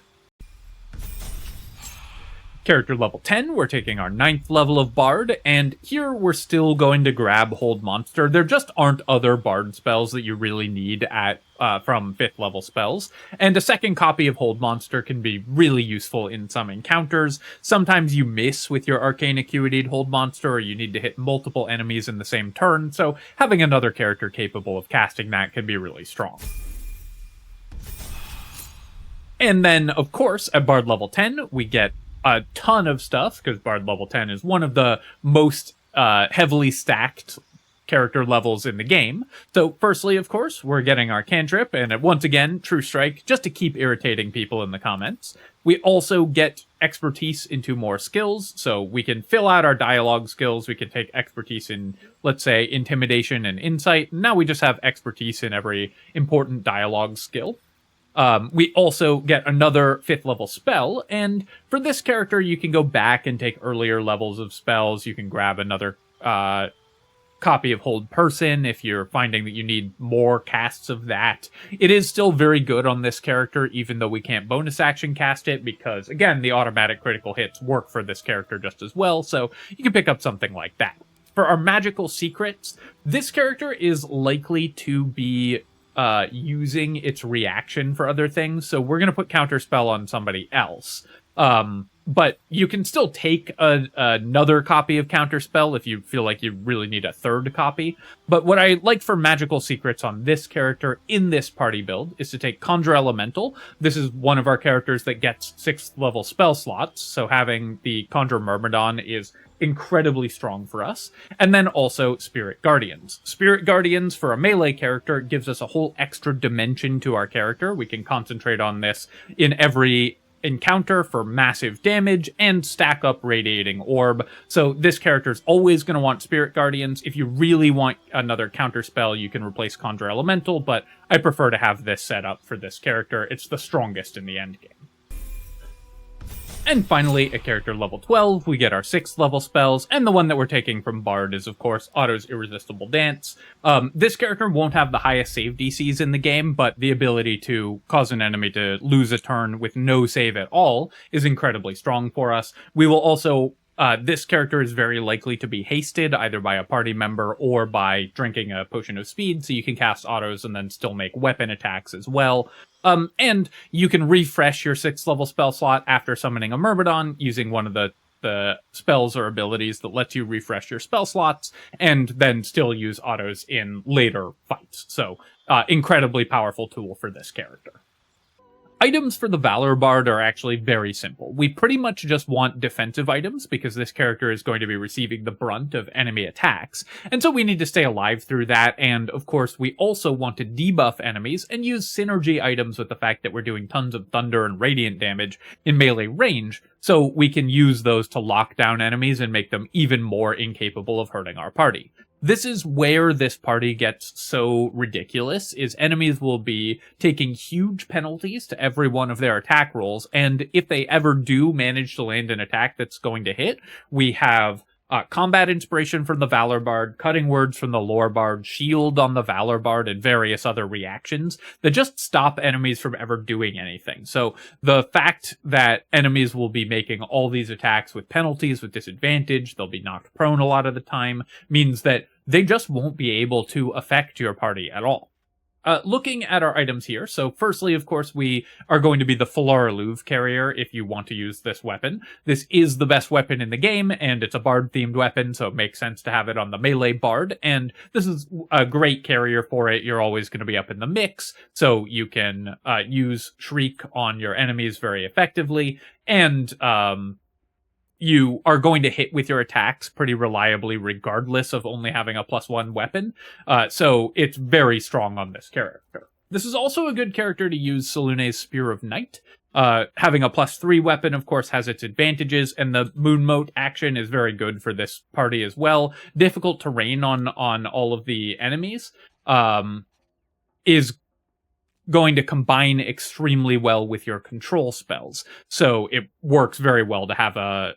[SPEAKER 1] Character level 10, we're taking our 9th level of Bard, and here we're still going to grab Hold Monster. There just aren't other Bard spells that you really need at from 5th level spells, and a second copy of Hold Monster can be really useful in some encounters. Sometimes you miss with your Arcane Acuity'd Hold Monster, or you need to hit multiple enemies in the same turn, so having another character capable of casting that can be really strong. And then, of course, at Bard level 10, we get a ton of stuff, because Bard level 10 is one of the most heavily stacked character levels in the game. So firstly, of course, we're getting our cantrip, and once again, True Strike, just to keep irritating people in the comments. We also get expertise into more skills, so we can fill out our dialogue skills. We can take expertise in, let's say, intimidation and insight. Now we just have expertise in every important dialogue skill. We also get another 5th level spell, and for this character, you can go back and take earlier levels of spells. You can grab another copy of Hold Person if you're finding that you need more casts of that. It is still very good on this character, even though we can't bonus action cast it, because, again, the automatic critical hits work for this character just as well, so you can pick up something like that. For our magical secrets, this character is likely to be using its reaction for other things, so we're going to put Counterspell on somebody else. But you can still take another copy of Counterspell if you feel like you really need a third copy. But what I like for magical secrets on this character in this party build is to take Conjure Elemental. This is one of our characters that gets 6th level spell slots, so having the Conjure Myrmidon is incredibly strong for us. And then also Spirit Guardians. Spirit Guardians for a melee character gives us a whole extra dimension to our character. We can concentrate on this in every encounter for massive damage and stack up Radiating Orb. So this character is always going to want Spirit Guardians. If you really want another counter spell, you can replace Conjure Elemental, but I prefer to have this set up for this character. It's the strongest in the endgame. And finally, at character level 12, we get our 6th level spells, and the one that we're taking from Bard is, of course, Otto's Irresistible Dance. This character won't have the highest save DCs in the game, but the ability to cause an enemy to lose a turn with no save at all is incredibly strong for us. We will also... this character is very likely to be hasted, either by a party member or by drinking a Potion of Speed, so you can cast autos and then still make weapon attacks as well. And you can refresh your 6th level spell slot after summoning a Myrmidon using one of the spells or abilities that lets you refresh your spell slots, and then still use autos in later fights. So, incredibly powerful tool for this character. Items for the Valour Bard are actually very simple. We pretty much just want defensive items because this character is going to be receiving the brunt of enemy attacks, and so we need to stay alive through that, and of course we also want to debuff enemies and use synergy items with the fact that we're doing tons of thunder and radiant damage in melee range, so we can use those to lock down enemies and make them even more incapable of hurting our party. This is where this party gets so ridiculous, is enemies will be taking huge penalties to every one of their attack rolls, and if they ever do manage to land an attack that's going to hit, we have combat inspiration from the Valour Bard, cutting words from the Lore Bard, shield on the Valour Bard, and various other reactions that just stop enemies from ever doing anything. So the fact that enemies will be making all these attacks with penalties, with disadvantage, they'll be knocked prone a lot of the time, means that they just won't be able to affect your party at all. Looking at our items here, so firstly, of course, we are going to be the Feats carrier if you want to use this weapon. This is the best weapon in the game, and it's a Bard-themed weapon, so it makes sense to have it on the melee Bard, and this is a great carrier for it. You're always going to be up in the mix, so you can use Shriek on your enemies very effectively, and you are going to hit with your attacks pretty reliably regardless of only having a +1 weapon, so it's very strong on this character. This is also a good character to use Selune's Spear of Night. Having a +3 weapon, of course, has its advantages, and the Moonmote action is very good for this party as well. Difficult terrain on all of the enemies is going to combine extremely well with your control spells, so it works very well to have a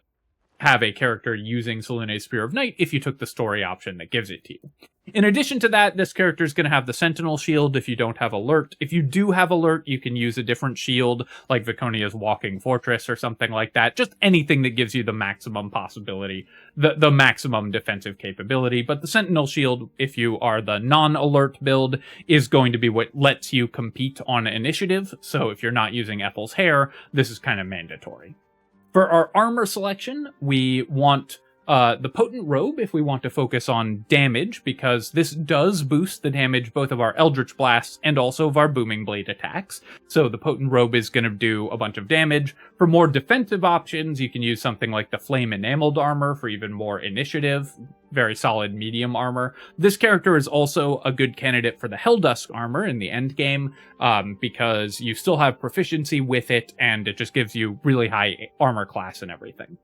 [SPEAKER 1] character using Selune's Spear of Night if you took the story option that gives it to you. In addition to that, this character is going to have the Sentinel Shield if you don't have Alert. If you do have Alert, you can use a different shield, like Viconia's Walking Fortress or something like that. Just anything that gives you the maximum possibility, the maximum defensive capability. But the Sentinel Shield, if you are the non-Alert build, is going to be what lets you compete on initiative. So if you're not using Ethel's Hair, this is kind of mandatory. For our armor selection, we want the Potent Robe if we want to focus on damage, because this does boost the damage both of our Eldritch Blasts and also of our Booming Blade attacks. So the Potent Robe is going to do a bunch of damage. For more defensive options, you can use something like the Flame Enameled Armor for even more initiative. Very solid medium armor. This character is also a good candidate for the Helldusk armor in the end game, because you still have proficiency with it, and it just gives you really high armor class and everything.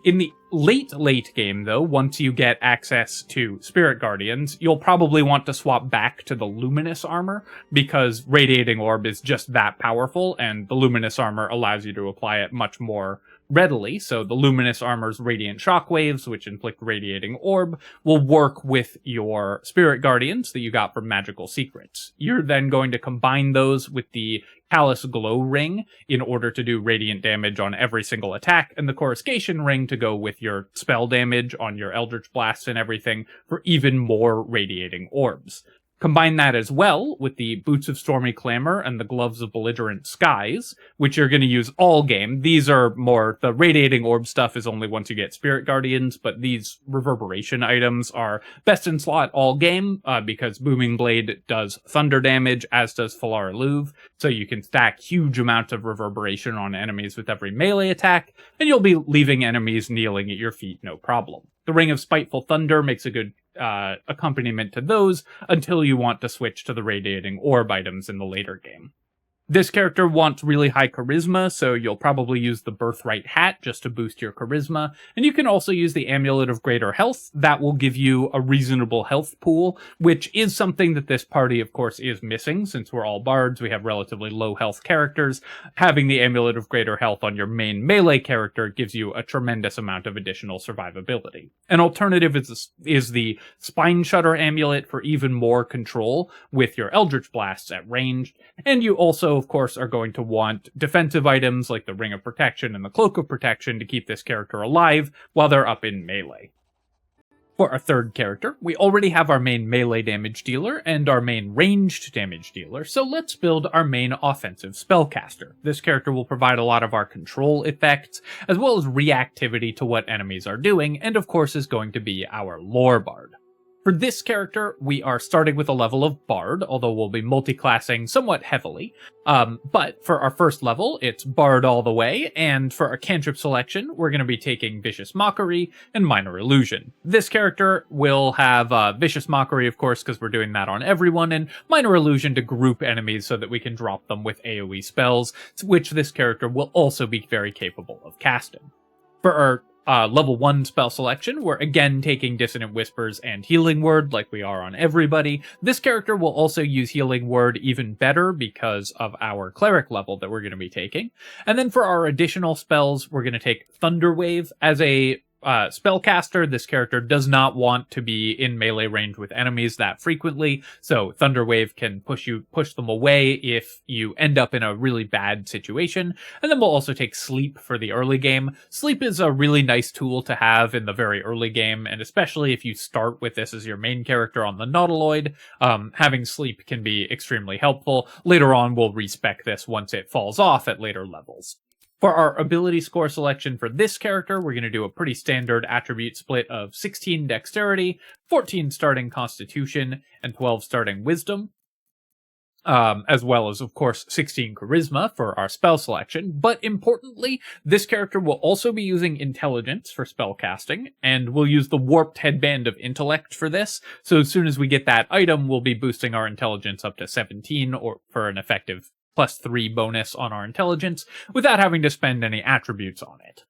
[SPEAKER 1] In the late game, though, once you get access to Spirit Guardians, you'll probably want to swap back to the Luminous armor, because Radiating Orb is just that powerful, and the Luminous armor allows you to apply it much more readily. So the Luminous armor's Radiant Shockwaves, which inflict Radiating Orb, will work with your Spirit Guardians that you got from Magical Secrets. You're then going to combine those with the Callous Glow Ring in order to do radiant damage on every single attack, and the Coruscation Ring to go with your spell damage on your Eldritch Blasts and everything for even more Radiating Orbs. Combine that as well with the Boots of Stormy Clamor and the Gloves of Belligerent Skies, which you're going to use all game. These are more, the Radiating Orb stuff is only once you get Spirit Guardians, but these Reverberation items are best in slot all game, because Booming Blade does thunder damage, as does Falar Louv, so you can stack huge amounts of Reverberation on enemies with every melee attack, and you'll be leaving enemies kneeling at your feet no problem. The Ring of Spiteful Thunder makes a good accompaniment to those until you want to switch to the Radiating Orb items in the later game. This character wants really high charisma, so you'll probably use the Birthright Hat just to boost your charisma, and you can also use the Amulet of Greater Health. That will give you a reasonable health pool, which is something that this party, of course, is missing. Since we're all bards, we have relatively low health characters. Having the Amulet of Greater Health on your main melee character gives you a tremendous amount of additional survivability. An alternative is the Spine Shudder Amulet for even more control with your Eldritch Blasts at range, and you also, of course, are going to want defensive items like the Ring of Protection and the Cloak of Protection to keep this character alive while they're up in melee. For our third character, we already have our main melee damage dealer and our main ranged damage dealer, so let's build our main offensive spellcaster. This character will provide a lot of our control effects, as well as reactivity to what enemies are doing, and of course is going to be our Lore Bard. For this character, we are starting with a level of Bard, although we'll be multi-classing somewhat heavily. But for our first level, it's Bard all the way, and for our cantrip selection, we're going to be taking Vicious Mockery and Minor Illusion. This character will have Vicious Mockery, of course, because we're doing that on everyone, and Minor Illusion to group enemies so that we can drop them with AoE spells, which this character will also be very capable of casting. For our level 1 spell selection, we're again taking Dissonant Whispers and Healing Word like we are on everybody. This character will also use Healing Word even better because of our Cleric level that we're going to be taking. And then for our additional spells, we're going to take Thunder Wave. As a spellcaster, this character does not want to be in melee range with enemies that frequently, so Thunder Wave can push them away if you end up in a really bad situation. And then we'll also take Sleep for the early game. Sleep is a really nice tool to have in the very early game, and especially if you start with this as your main character on the Nautiloid, having Sleep can be extremely helpful. Later on, we'll respec this once it falls off at later levels. For our ability score selection for this character, we're going to do a pretty standard attribute split of 16 Dexterity, 14 starting Constitution, and 12 starting Wisdom. As well as, of course, 16 Charisma for our spell selection. But importantly, this character will also be using Intelligence for spell casting, and we'll use the Warped Headband of Intellect for this. So as soon as we get that item, we'll be boosting our Intelligence up to 17 or for an effective +3 bonus on our intelligence without having to spend any attributes on it.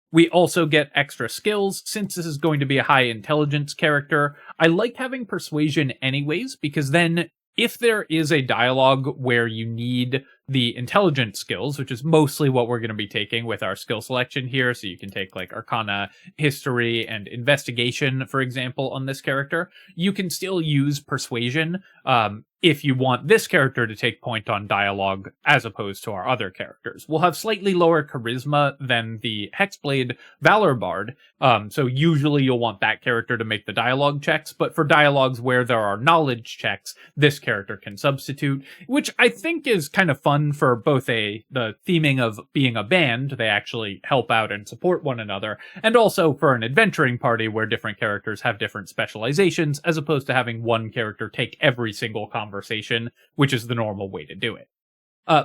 [SPEAKER 1] We also get extra skills. Since this is going to be a high intelligence character, I like having persuasion anyways, because then if there is a dialogue where you need the intelligence skills, which is mostly what we're going to be taking with our skill selection here, so you can take like Arcana, History, and Investigation, for example, on this character, you can still use Persuasion if you want this character to take point on dialogue as opposed to our other characters. We'll have slightly lower charisma than the Hexblade Valour Bard, so usually you'll want that character to make the dialogue checks, but for dialogues where there are knowledge checks, this character can substitute, which I think is kind of fun for both the theming of being a band, they actually help out and support one another, and also for an adventuring party where different characters have different specializations, as opposed to having one character take every single conversation, which is the normal way to do it.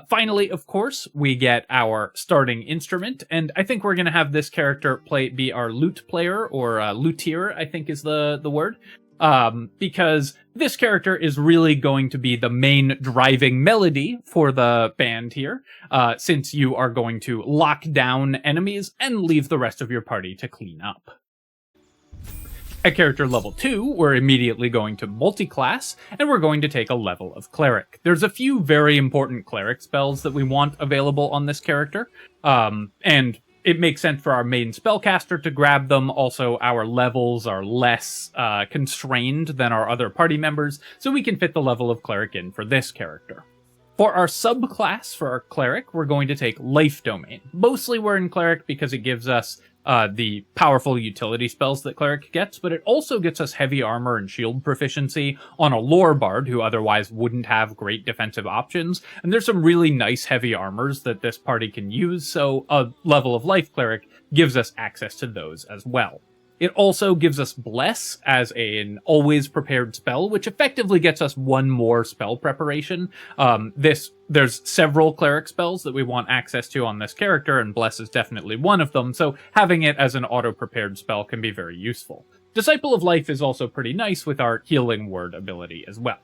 [SPEAKER 1] Finally, of course, we get our starting instrument, and I think we're going to have this character be our lute player, or luthier, I think is the word. Because this character is really going to be the main driving melody for the band here, since you are going to lock down enemies and leave the rest of your party to clean up. At character level 2, we're immediately going to multi-class, and we're going to take a level of Cleric. There's a few very important Cleric spells that we want available on this character, and it makes sense for our main spellcaster to grab them. Also, our levels are less constrained than our other party members, so we can fit the level of Cleric in for this character. For our subclass for our Cleric, we're going to take Life Domain. Mostly we're in Cleric because it gives us the powerful utility spells that Cleric gets, but it also gets us heavy armor and shield proficiency on a lore bard who otherwise wouldn't have great defensive options, and there's some really nice heavy armors that this party can use, so a level of Life Cleric gives us access to those as well. It also gives us Bless as an always prepared spell, which effectively gets us one more spell preparation. There's several cleric spells that we want access to on this character, and Bless is definitely one of them, so having it as an auto-prepared spell can be very useful. Disciple of Life is also pretty nice with our Healing Word ability as well.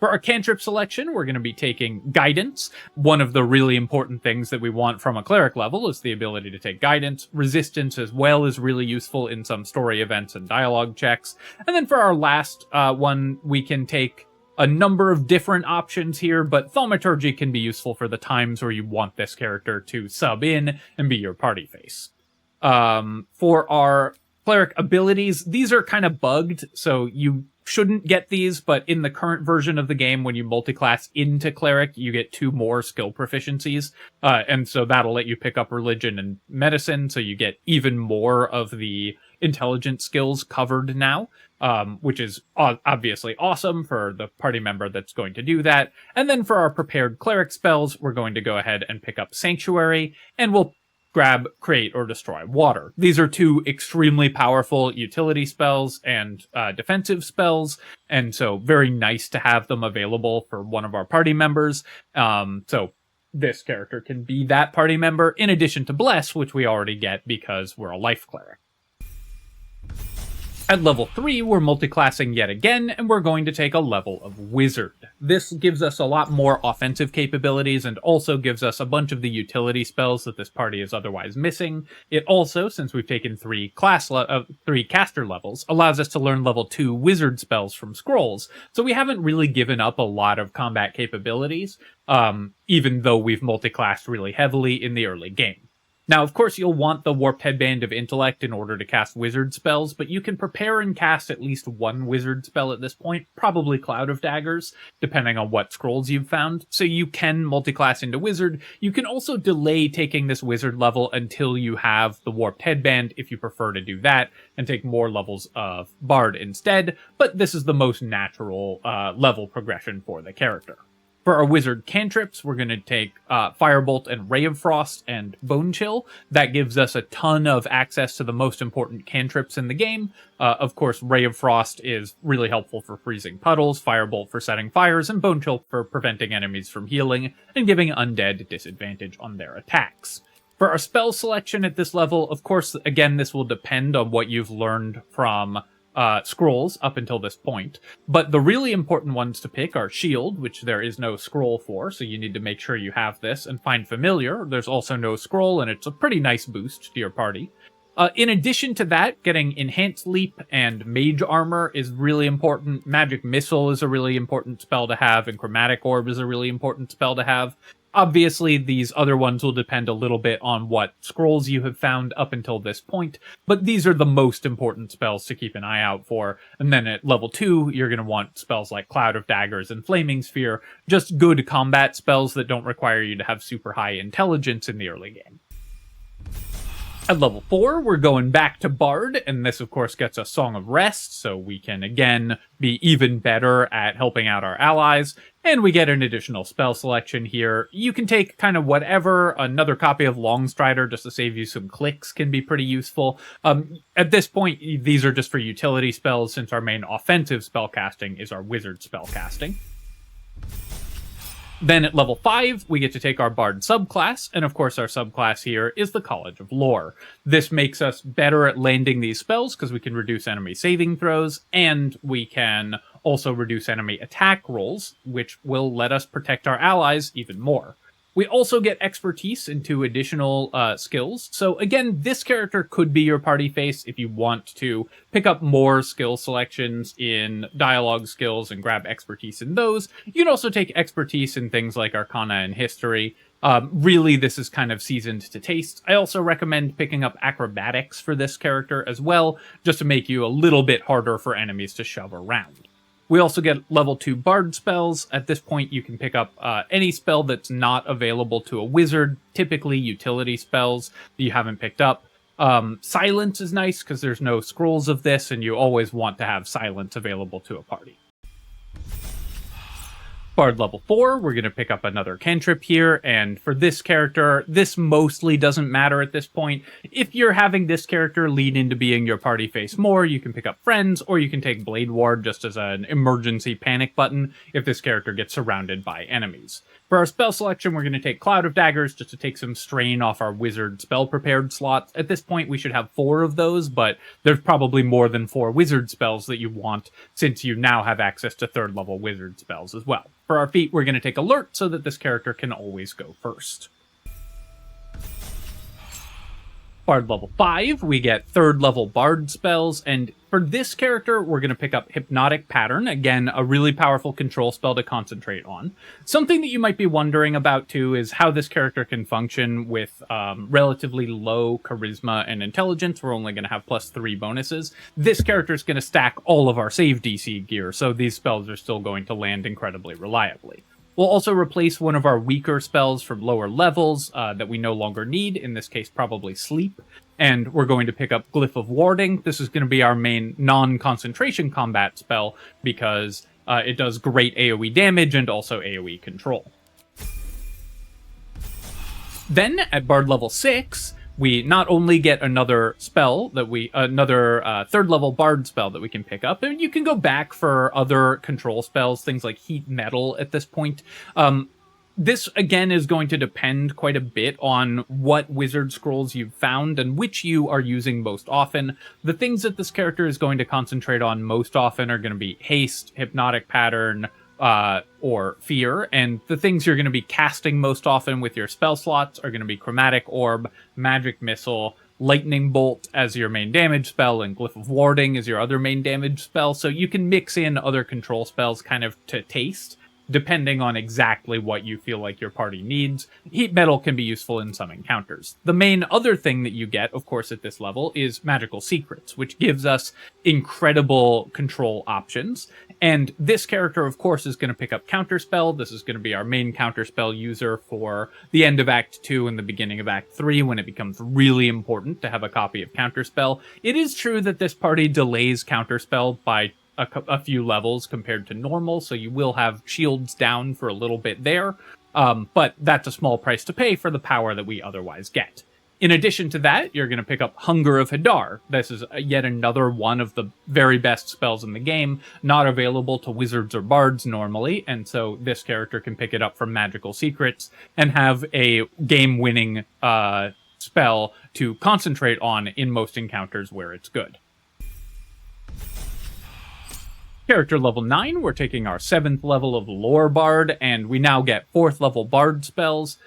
[SPEAKER 1] For our cantrip selection, we're going to be taking Guidance. One of the really important things that we want from a cleric level is the ability to take Guidance. Resistance as well is really useful in some story events and dialogue checks. And then for our last one, we can take a number of different options here, but Thaumaturgy can be useful for the times where you want this character to sub in and be your party face. For our cleric abilities, these are kind of bugged, so you shouldn't get these, but in the current version of the game, when you multiclass into Cleric, you get 2 more skill proficiencies, and so that'll let you pick up Religion and Medicine, so you get even more of the intelligence skills covered now, which is obviously awesome for the party member that's going to do that. And then for our prepared Cleric spells, we're going to go ahead and pick up Sanctuary, and we'll grab, create, or destroy water. These are two extremely powerful utility spells and defensive spells, and so very nice to have them available for one of our party members. So this character can be that party member, in addition to Bless, which we already get because we're a life cleric. At level 3, we're multiclassing yet again, and we're going to take a level of Wizard. This gives us a lot more offensive capabilities and also gives us a bunch of the utility spells that this party is otherwise missing. It also, since we've taken 3 caster levels, allows us to learn level 2 Wizard spells from scrolls, so we haven't really given up a lot of combat capabilities, even though we've multiclassed really heavily in the early game. Now, of course, you'll want the Warped Headband of Intellect in order to cast wizard spells, but you can prepare and cast at least one wizard spell at this point, probably Cloud of Daggers, depending on what scrolls you've found, so you can multiclass into wizard. You can also delay taking this wizard level until you have the Warped Headband, if you prefer to do that, and take more levels of Bard instead, but this is the most natural level progression for the character. For our wizard cantrips, we're going to take Firebolt and Ray of Frost and Bone Chill. That gives us a ton of access to the most important cantrips in the game. Of course, Ray of Frost is really helpful for freezing puddles, Firebolt for setting fires, and Bone Chill for preventing enemies from healing and giving undead disadvantage on their attacks. For our spell selection at this level, of course, again, this will depend on what you've learned from scrolls up until this point, but the really important ones to pick are Shield, which there is no scroll for, so you need to make sure you have this, and Find Familiar. There's also no scroll, and it's a pretty nice boost to your party. In addition to that, getting Enhanced Leap and Mage Armor is really important. Magic Missile is a really important spell to have, and Chromatic Orb is a really important spell to have. Obviously, these other ones will depend a little bit on what scrolls you have found up until this point, but these are the most important spells to keep an eye out for. And then at level 2, you're going to want spells like Cloud of Daggers and Flaming Sphere, just good combat spells that don't require you to have super high intelligence in the early game. At level 4, we're going back to Bard, and this of course gets us Song of Rest, so we can again be even better at helping out our allies, and we get an additional spell selection here. You can take kind of whatever. Another copy of Longstrider just to save you some clicks can be pretty useful. At this point, these are just for utility spells, since our main offensive spellcasting is our wizard spellcasting. Then at level 5, we get to take our Bard subclass, and of course our subclass here is the College of Lore. This makes us better at landing these spells because we can reduce enemy saving throws, and we can also reduce enemy attack rolls, which will let us protect our allies even more. We also get expertise into additional skills, so again, this character could be your party face if you want to pick up more skill selections in dialogue skills and grab expertise in those. You can also take expertise in things like Arcana and History. Really, this is kind of seasoned to taste. I also recommend picking up Acrobatics for this character as well, just to make you a little bit harder for enemies to shove around. We also get level 2 Bard spells. At this point, you can pick up any spell that's not available to a wizard, typically utility spells that you haven't picked up. Silence is nice because there's no scrolls of this, and you always want to have silence available to a party. Bard level 4, we're going to pick up another cantrip here, and for this character, this mostly doesn't matter at this point. If you're having this character lead into being your party face more, you can pick up Friends, or you can take Blade Ward just as an emergency panic button if this character gets surrounded by enemies. For our spell selection, we're going to take Cloud of Daggers just to take some strain off our wizard spell prepared slots. At this point, we should have 4 of those, but there's probably more than 4 wizard spells that you want, since you now have access to 3rd level wizard spells as well. For our feat, we're going to take Alert so that this character can always go first. Bard level 5, we get 3rd level Bard spells, and for this character, we're going to pick up Hypnotic Pattern, again, a really powerful control spell to concentrate on. Something that you might be wondering about, too, is how this character can function with relatively low charisma and intelligence. We're only going to have +3 bonuses. This character is going to stack all of our save DC gear, so these spells are still going to land incredibly reliably. We'll also replace one of our weaker spells from lower levels that we no longer need, in this case probably Sleep, and we're going to pick up Glyph of Warding. This is going to be our main non-concentration combat spell because it does great AoE damage and also AoE control. Then, at Bard level 6, we not only get another spell that another third level bard spell that we can pick up, and you can go back for other control spells, things like heat metal at this point. This, again, is going to depend quite a bit on what wizard scrolls you've found and which you are using most often. The things that this character is going to concentrate on most often are going to be haste, hypnotic pattern, or fear, and the things you're going to be casting most often with your spell slots are going to be chromatic orb, magic missile, lightning bolt as your main damage spell, and glyph of warding as your other main damage spell, so you can mix in other control spells kind of to taste, depending on exactly what you feel like your party needs. Heat metal can be useful in some encounters. The main other thing that you get, of course, at this level is magical secrets, which gives us incredible control options. And this character, of course, is going to pick up counterspell. This is going to be our main counterspell user for the end of Act 2 and the beginning of Act 3, when it becomes really important to have a copy of counterspell. It is true that this party delays counterspell by a few levels compared to normal, so you will have shields down for a little bit there, but that's a small price to pay for the power that we otherwise get. In addition to that, you're going to pick up Hunger of Hadar. This is yet another one of the very best spells in the game, not available to wizards or bards normally, and so this character can pick it up from magical secrets and have a game-winning spell to concentrate on in most encounters where it's good. Character level 9, we're taking our 7th level of Lore Bard, and we now get 4th level Bard spells.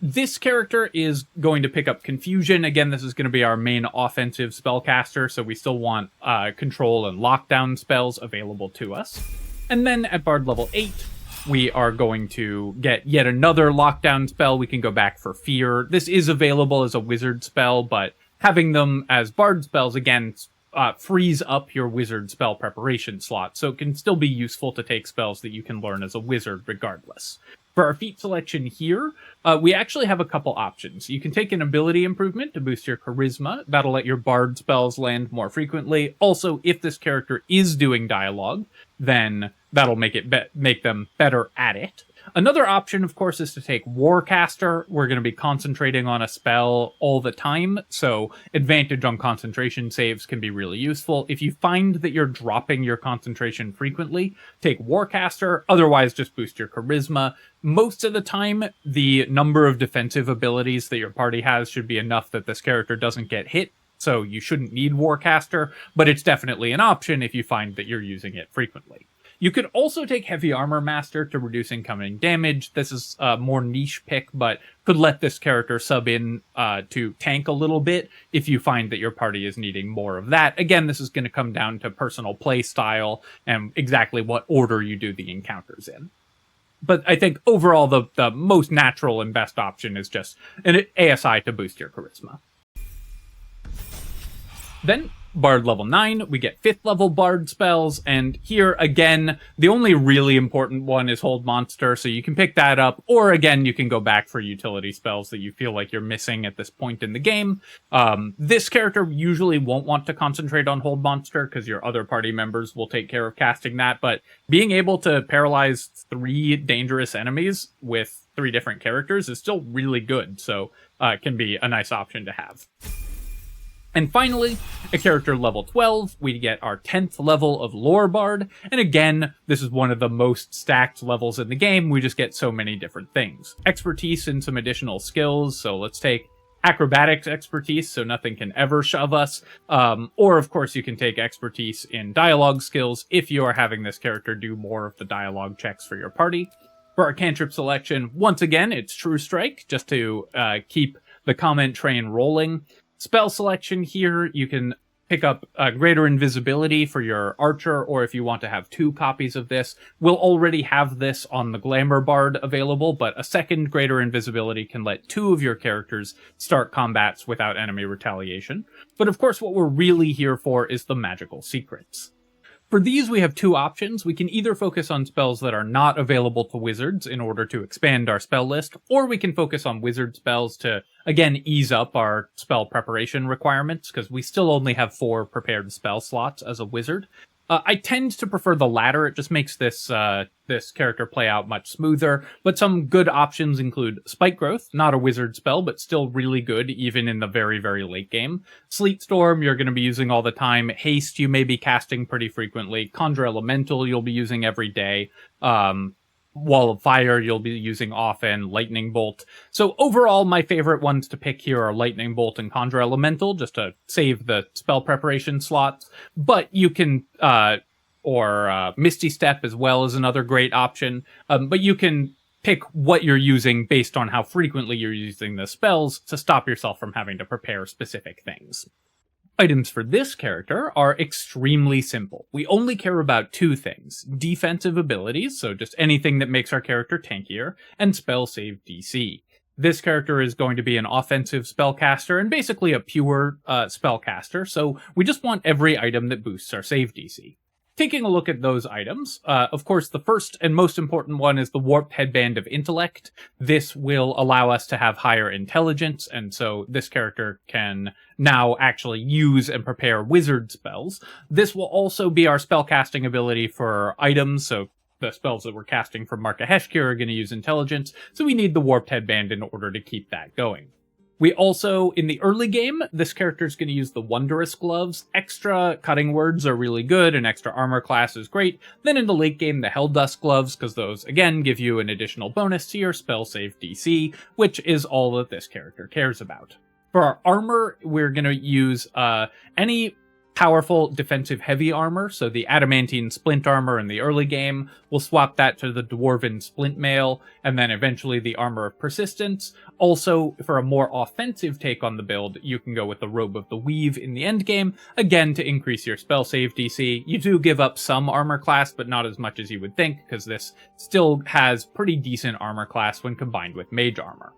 [SPEAKER 1] This character is going to pick up Confusion. Again, this is going to be our main offensive spellcaster, so we still want control and lockdown spells available to us. And then at Bard level 8, we are going to get yet another lockdown spell. We can go back for Fear. This is available as a wizard spell, but having them as Bard spells, again, frees up your wizard spell preparation slot, so it can still be useful to take spells that you can learn as a wizard regardless. For our feat selection here, we actually have a couple options. You can take an ability improvement to boost your charisma. That'll let your bard spells land more frequently. Also, if this character is doing dialogue, then that'll make them better at it. Another option, of course, is to take Warcaster. We're going to be concentrating on a spell all the time, so advantage on concentration saves can be really useful. If you find that you're dropping your concentration frequently, take Warcaster, otherwise just boost your Charisma. Most of the time, the number of defensive abilities that your party has should be enough that this character doesn't get hit, so you shouldn't need Warcaster, but it's definitely an option if you find that you're using it frequently. You could also take Heavy Armor Master to reduce incoming damage. This is a more niche pick, but could let this character sub in to tank a little bit if you find that your party is needing more of that. Again, this is going to come down to personal play style and exactly what order you do the encounters in. But I think overall the most natural and best option is just an ASI to boost your charisma. Then, Bard level 9, we get 5th level Bard spells, and here, again, the only really important one is Hold Monster, so you can pick that up, or again, you can go back for utility spells that you feel like you're missing at this point in the game. This character usually won't want to concentrate on Hold Monster, because your other party members will take care of casting that, but being able to paralyze 3 dangerous enemies with 3 different characters is still really good, so it can be a nice option to have. And finally, at character level 12, we get our 10th level of Lore Bard, and again, this is one of the most stacked levels in the game. We just get so many different things. Expertise and some additional skills, so let's take acrobatics expertise, so nothing can ever shove us, or of course you can take expertise in dialogue skills if you are having this character do more of the dialogue checks for your party. For our cantrip selection, once again, it's True Strike, just to keep the comment train rolling. Spell selection here, you can pick up greater invisibility for your archer, or if you want to have 2 copies of this. We'll already have this on the Glamour Bard available, but a second greater invisibility can let 2 of your characters start combats without enemy retaliation. But of course, what we're really here for is the magical secrets. For these, we have 2 options. We can either focus on spells that are not available to wizards in order to expand our spell list, or we can focus on wizard spells to, again, ease up our spell preparation requirements, because we still only have 4 prepared spell slots as a wizard. I tend to prefer the latter. It just makes this character play out much smoother. But some good options include Spike Growth, not a wizard spell, but still really good even in the very, very late game. Sleet Storm, you're going to be using all the time. Haste, you may be casting pretty frequently. Conjure Elemental, you'll be using every day. Wall of Fire, you'll be using often. Lightning Bolt. So overall, my favorite ones to pick here are Lightning Bolt and Conjure Elemental, just to save the spell preparation slots. But you can, Misty Step as well is another great option. But you can pick what you're using based on how frequently you're using the spells to stop yourself from having to prepare specific things. Items for this character are extremely simple. We only care about two things: defensive abilities, so just anything that makes our character tankier, and spell save DC. This character is going to be an offensive spellcaster and basically a pure spellcaster, so we just want every item that boosts our save DC. Taking a look at those items, of course, the first and most important one is the Warped Headband of Intellect. This will allow us to have higher intelligence, and so this character can now actually use and prepare wizard spells. This will also be our spellcasting ability for items, so the spells that we're casting from Marka Heshkir are going to use intelligence, so we need the Warped Headband in order to keep that going. We also, in the early game, this character is going to use the Wondrous Gloves. Extra cutting words are really good, and extra armor class is great. Then in the late game, the Helldust Gloves, because those, again, give you an additional bonus to your spell save DC, which is all that this character cares about. For our armor, we're going to use any powerful defensive heavy armor, so the adamantine splint armor in the early game. We'll swap that to the dwarven splint mail, and then eventually the armor of persistence. Also, for a more offensive take on the build, you can go with the robe of the weave in the end game, again to increase your spell save DC. You do give up some armor class, but not as much as you would think, because this still has pretty decent armor class when combined with mage armor.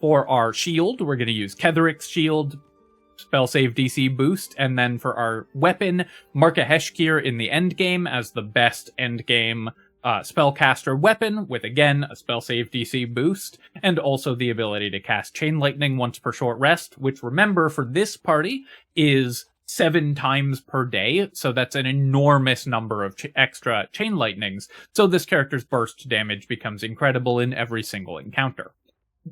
[SPEAKER 1] For our shield, we're going to use Ketheric's shield, spell save DC boost, and then for our weapon, Marka Heshkir in the end game as the best end game spellcaster weapon, with again a spell save DC boost, and also the ability to cast Chain Lightning once per short rest, which, remember, for this party is 7 times per day, so that's an enormous number of extra Chain Lightnings, so this character's burst damage becomes incredible in every single encounter.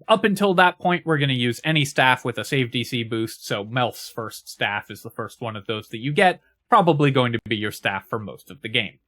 [SPEAKER 1] Up until that point, we're going to use any staff with a save DC boost, so Melf's first staff is the first one of those that you get, probably going to be your staff for most of the game.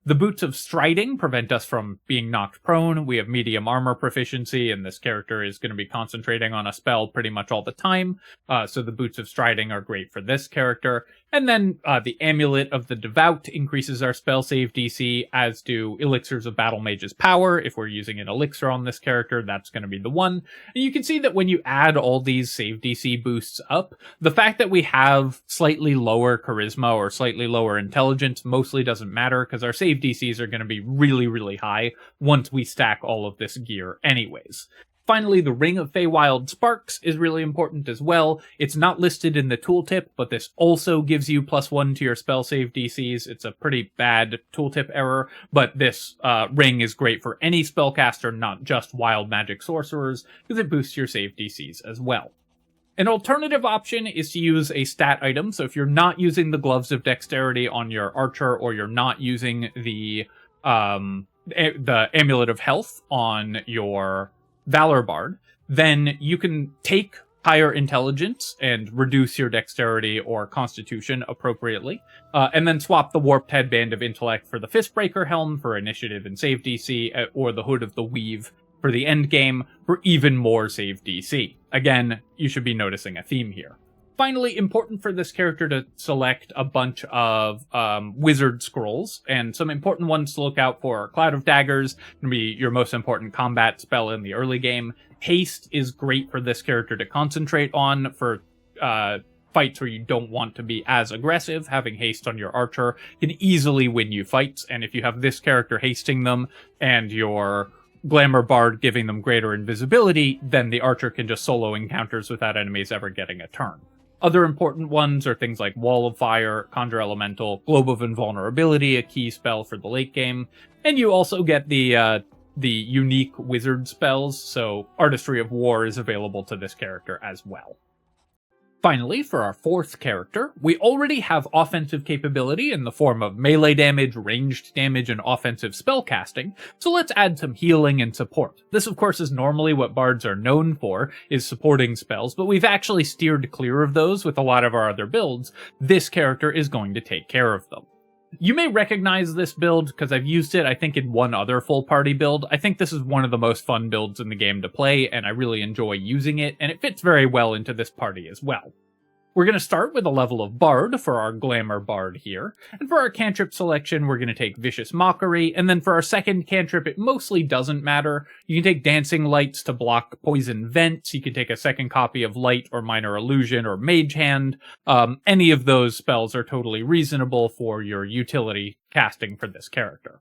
[SPEAKER 1] The Boots of Striding prevent us from being knocked prone. We have medium armor proficiency, and this character is going to be concentrating on a spell pretty much all the time, so the Boots of Striding are great for this character. And then the Amulet of the Devout increases our spell save DC, as do Elixirs of Battle Mage's Power. If we're using an elixir on this character, that's going to be the one. And you can see that when you add all these save DC boosts up, the fact that we have slightly lower charisma or slightly lower intelligence mostly doesn't matter, because our save DCs are going to be really, really high once we stack all of this gear anyways. Finally, the Ring of Feywild Sparks is really important as well. It's not listed in the tooltip, but this also gives you +1 to your spell save DCs. It's a pretty bad tooltip error, but this ring is great for any spellcaster, not just wild magic sorcerers, because it boosts your save DCs as well. An alternative option is to use a stat item, so if you're not using the Gloves of Dexterity on your archer, or you're not using the Amulet of Health on your Valour Bard, then you can take higher intelligence and reduce your dexterity or constitution appropriately, and then swap the Warped Headband of Intellect for the Fistbreaker Helm for initiative and save DC, or the Hood of the Weave for the end game for even more save DC. Again, you should be noticing a theme here. Finally, important for this character to select a bunch of wizard scrolls, and some important ones to look out for are Cloud of Daggers, going to be your most important combat spell in the early game. Haste is great for this character to concentrate on for fights where you don't want to be as aggressive. Having haste on your archer can easily win you fights, and if you have this character hasting them and your Glamour Bard giving them greater invisibility, then the archer can just solo encounters without enemies ever getting a turn. Other important ones are things like Wall of Fire, Conjure Elemental, Globe of Invulnerability, a key spell for the late game, and you also get the unique wizard spells, so Artistry of War is available to this character as well. Finally, for our fourth character, we already have offensive capability in the form of melee damage, ranged damage, and offensive spellcasting, so let's add some healing and support. This, of course, is normally what bards are known for, is supporting spells, but we've actually steered clear of those with a lot of our other builds. This character is going to take care of them. You may recognize this build because I've used it, I think, in one other full party build. I think this is one of the most fun builds in the game to play, and I really enjoy using it, and it fits very well into this party as well. We're going to start with a level of Bard for our Glamour Bard here, and for our cantrip selection, we're going to take Vicious Mockery, and then for our second cantrip, it mostly doesn't matter. You can take Dancing Lights to block Poison Vents, you can take a second copy of Light or Minor Illusion or Mage Hand. Any of those spells are totally reasonable for your utility casting for this character.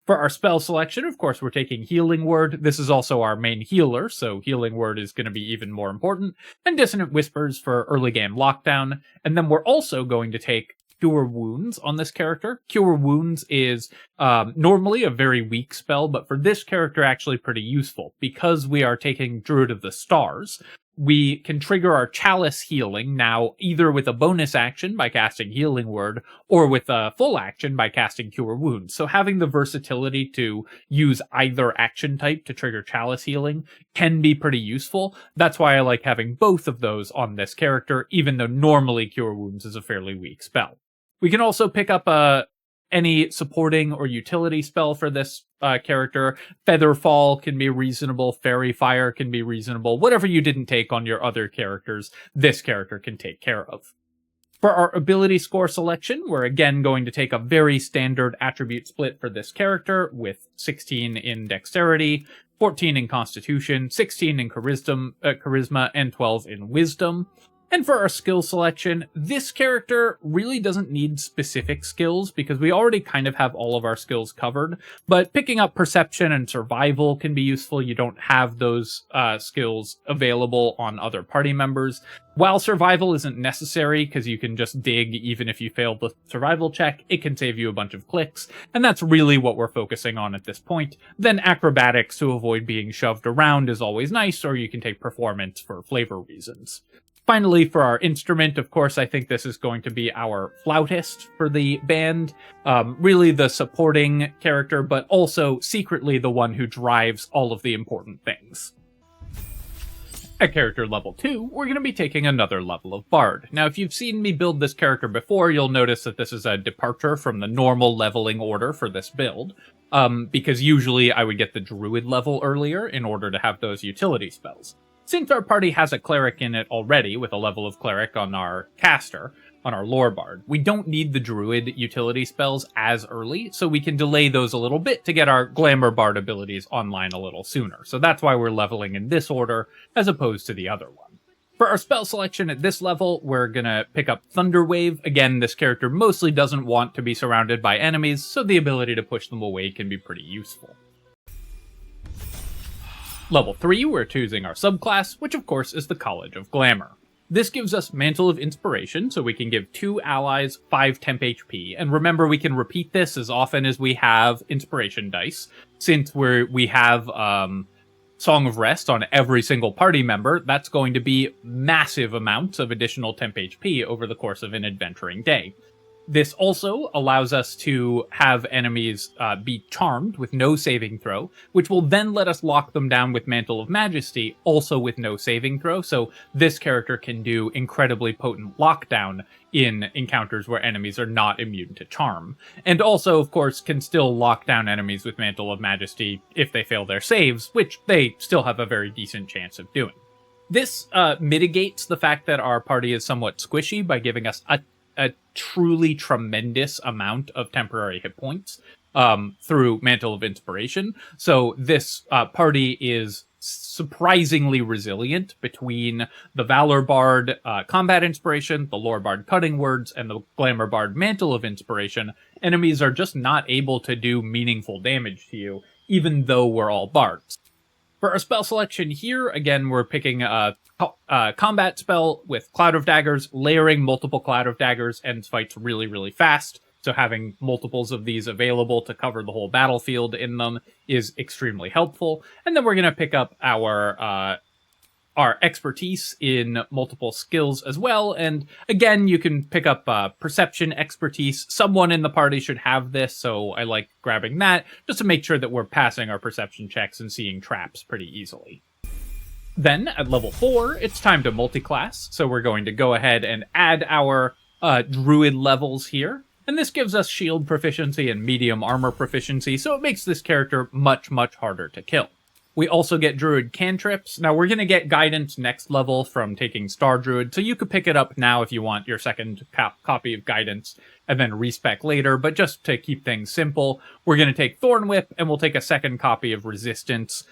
[SPEAKER 1] For our spell selection, of course, we're taking Healing Word. This is also our main healer, so Healing Word is going to be even more important. And Dissonant Whispers for early game lockdown. And then we're also going to take Cure Wounds on this character. Cure Wounds is normally a very weak spell, but for this character actually pretty useful. Because we are taking Druid of the Stars, we can trigger our Chalice healing now either with a bonus action by casting Healing Word or with a full action by casting Cure Wounds. So having the versatility to use either action type to trigger Chalice healing can be pretty useful. That's why I like having both of those on this character, even though normally Cure Wounds is a fairly weak spell. We can also pick up any supporting or utility spell for this character. Featherfall can be reasonable, Fairy Fire can be reasonable. Whatever you didn't take on your other characters, this character can take care of. For our ability score selection, we're again going to take a very standard attribute split for this character with 16 in Dexterity, 14 in Constitution, 16 in Charisma, and 12 in Wisdom. And for our skill selection, this character really doesn't need specific skills because we already kind of have all of our skills covered, but picking up Perception and Survival can be useful. You don't have those skills available on other party members. While Survival isn't necessary because you can just dig even if you fail the survival check, it can save you a bunch of clicks, and that's really what we're focusing on at this point. Then Acrobatics to avoid being shoved around is always nice, or you can take Performance for flavor reasons. Finally, for our instrument, of course, I think this is going to be our flautist for the band. Really the supporting character, but also secretly the one who drives all of the important things. At character level 2, we're going to be taking another level of Bard. Now, if you've seen me build this character before, you'll notice that this is a departure from the normal leveling order for this build, because usually I would get the Druid level earlier in order to have those utility spells. Since our party has a cleric in it already, with a level of cleric on our caster, on our lore bard, we don't need the druid utility spells as early, so we can delay those a little bit to get our glamour bard abilities online a little sooner. So that's why we're leveling in this order, as opposed to the other one. For our spell selection at this level, we're gonna pick up Thunder Wave. Again, this character mostly doesn't want to be surrounded by enemies, so the ability to push them away can be pretty useful. Level 3, we're choosing our subclass, which of course is the College of Glamour. This gives us Mantle of Inspiration, so we can give 2 allies 5 temp HP, and remember we can repeat this as often as we have Inspiration dice. Since we have Song of Rest on every single party member, that's going to be massive amounts of additional temp HP over the course of an adventuring day. This also allows us to have enemies be charmed with no saving throw, which will then let us lock them down with Mantle of Majesty, also with no saving throw, so this character can do incredibly potent lockdown in encounters where enemies are not immune to charm. And also, of course, can still lock down enemies with Mantle of Majesty if they fail their saves, which they still have a very decent chance of doing. This mitigates the fact that our party is somewhat squishy by giving us a truly tremendous amount of temporary hit points through Mantle of Inspiration. So this party is surprisingly resilient between the Valour Bard Combat Inspiration, the Lore Bard Cutting Words, and the Glamour Bard Mantle of Inspiration. Enemies are just not able to do meaningful damage to you, even though we're all bards. For our spell selection here, again, we're picking a combat spell with Cloud of Daggers. Layering multiple Cloud of Daggers ends fights really, really fast, so having multiples of these available to cover the whole battlefield in them is extremely helpful. And then we're going to pick up our our expertise in multiple skills as well. And again, you can pick up perception expertise. Someone in the party should have this, so I like grabbing that just to make sure that we're passing our perception checks and seeing traps pretty easily. Then at level 4, it's time to multi-class. So we're going to go ahead and add our druid levels here. And this gives us shield proficiency and medium armor proficiency, so it makes this character much, much harder to kill. We also get druid cantrips. Now we're going to get guidance next level from taking star druid, so you could pick it up now if you want your second copy of guidance and then respec later, but just to keep things simple, we're going to take thorn whip and we'll take a second copy of resistance.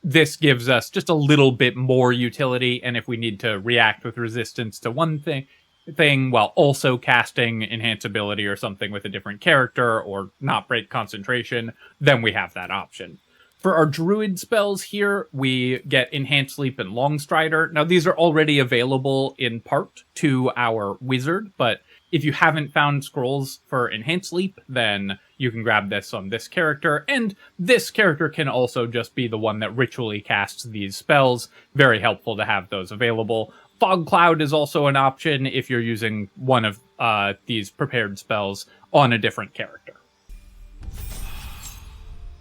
[SPEAKER 1] This gives us just a little bit more utility, and if we need to react with resistance to one thing while also casting enhance ability or something with a different character or not break concentration, then we have that option. For our druid spells here, we get Enhanced Leap and Long Strider. Now, these are already available in part to our wizard, but if you haven't found scrolls for Enhanced Leap, then you can grab this on this character, and this character can also just be the one that ritually casts these spells. Very helpful to have those available. Fog Cloud is also an option if you're using one of these prepared spells on a different character.